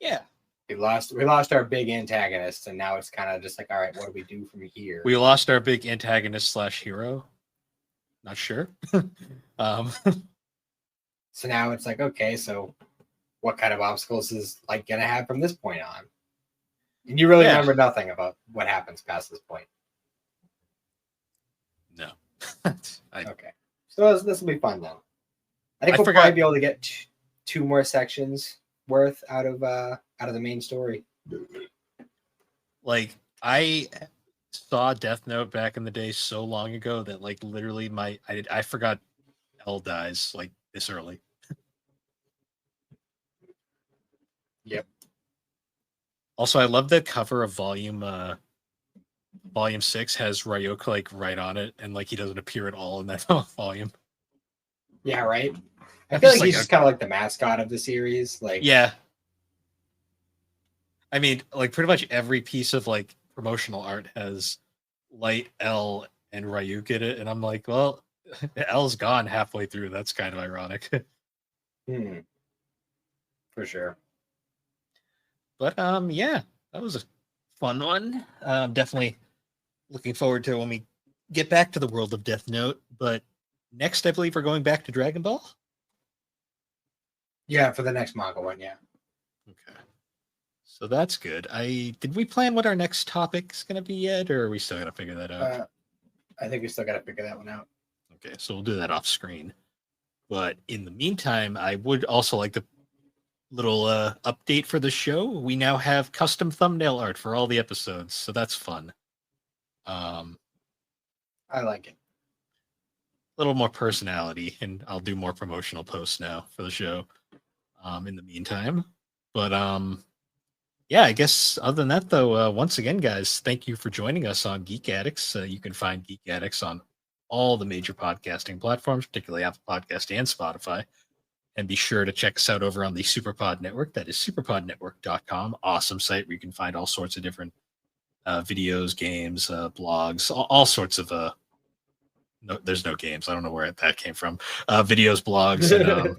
Yeah. We lost our big antagonist, and now it's kind of just like, all right, what do we do from here? We lost our big antagonist / hero. Not sure. So now it's like, okay, so what kind of obstacles is Light gonna have from this point on? And you really remember nothing about what happens past this point. No. Okay. So this will be fun then. I think we'll probably be able to get 2 more sections worth out of the main story. Like, I saw Death Note back in the day so long ago that, like, literally I forgot L dies like this early. Yep. Also, I love the cover of volume 6 has Ryuk like right on it, and like he doesn't appear at all in that volume. Yeah, right. I feel like he's just kind of like the mascot of the series. Like, yeah. I mean, like, pretty much every piece of like promotional art has Light, L, and Ryuk in it, and I'm like, well, L's gone halfway through. That's kind of ironic. For sure. But yeah, that was a fun one. Definitely looking forward to when we get back to the world of Death Note. But next, I believe we're going back to Dragon Ball. Yeah, for the next manga one, yeah. Okay. So that's good. Did we plan what our next topic's gonna be yet, or are we still gonna figure that out? I think we still gotta figure that one out. Okay, so we'll do that off screen. But in the meantime, I would also like the little update for the show. We now have custom thumbnail art for all the episodes, so that's fun. I like it. A little more personality, and I'll do more promotional posts now for the show. In the meantime, but yeah, I guess other than that, though, once again, guys, thank you for joining us on Geek Addicts. You can find Geek Addicts on all the major podcasting platforms, particularly Apple Podcast and Spotify. And be sure to check us out over on the Superpod Network. That is superpodnetwork.com. Awesome site where you can find all sorts of different videos, games, blogs, all sorts of no, there's no games. I don't know where that came from. Videos, blogs, and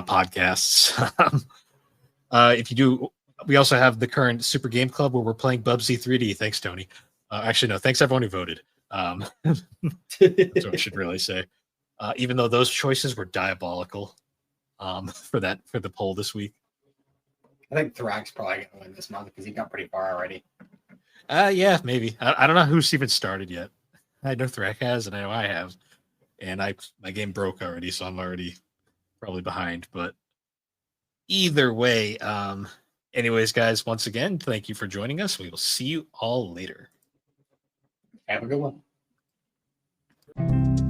podcasts. If you do, we also have the current Super Game Club where we're playing Bubsy 3D. Thanks, Tony. Actually, no, thanks everyone who voted. That's what I should really say. Even though those choices were diabolical for the poll this week. I think Thrax probably going to win this month because he got pretty far already. Yeah, maybe. I don't know who's even started yet. I know Thrax has, and I know I have. And my game broke already, so I'm already probably behind. But either way, anyways, guys, once again, thank you for joining us. We will see you all later. Have a good one.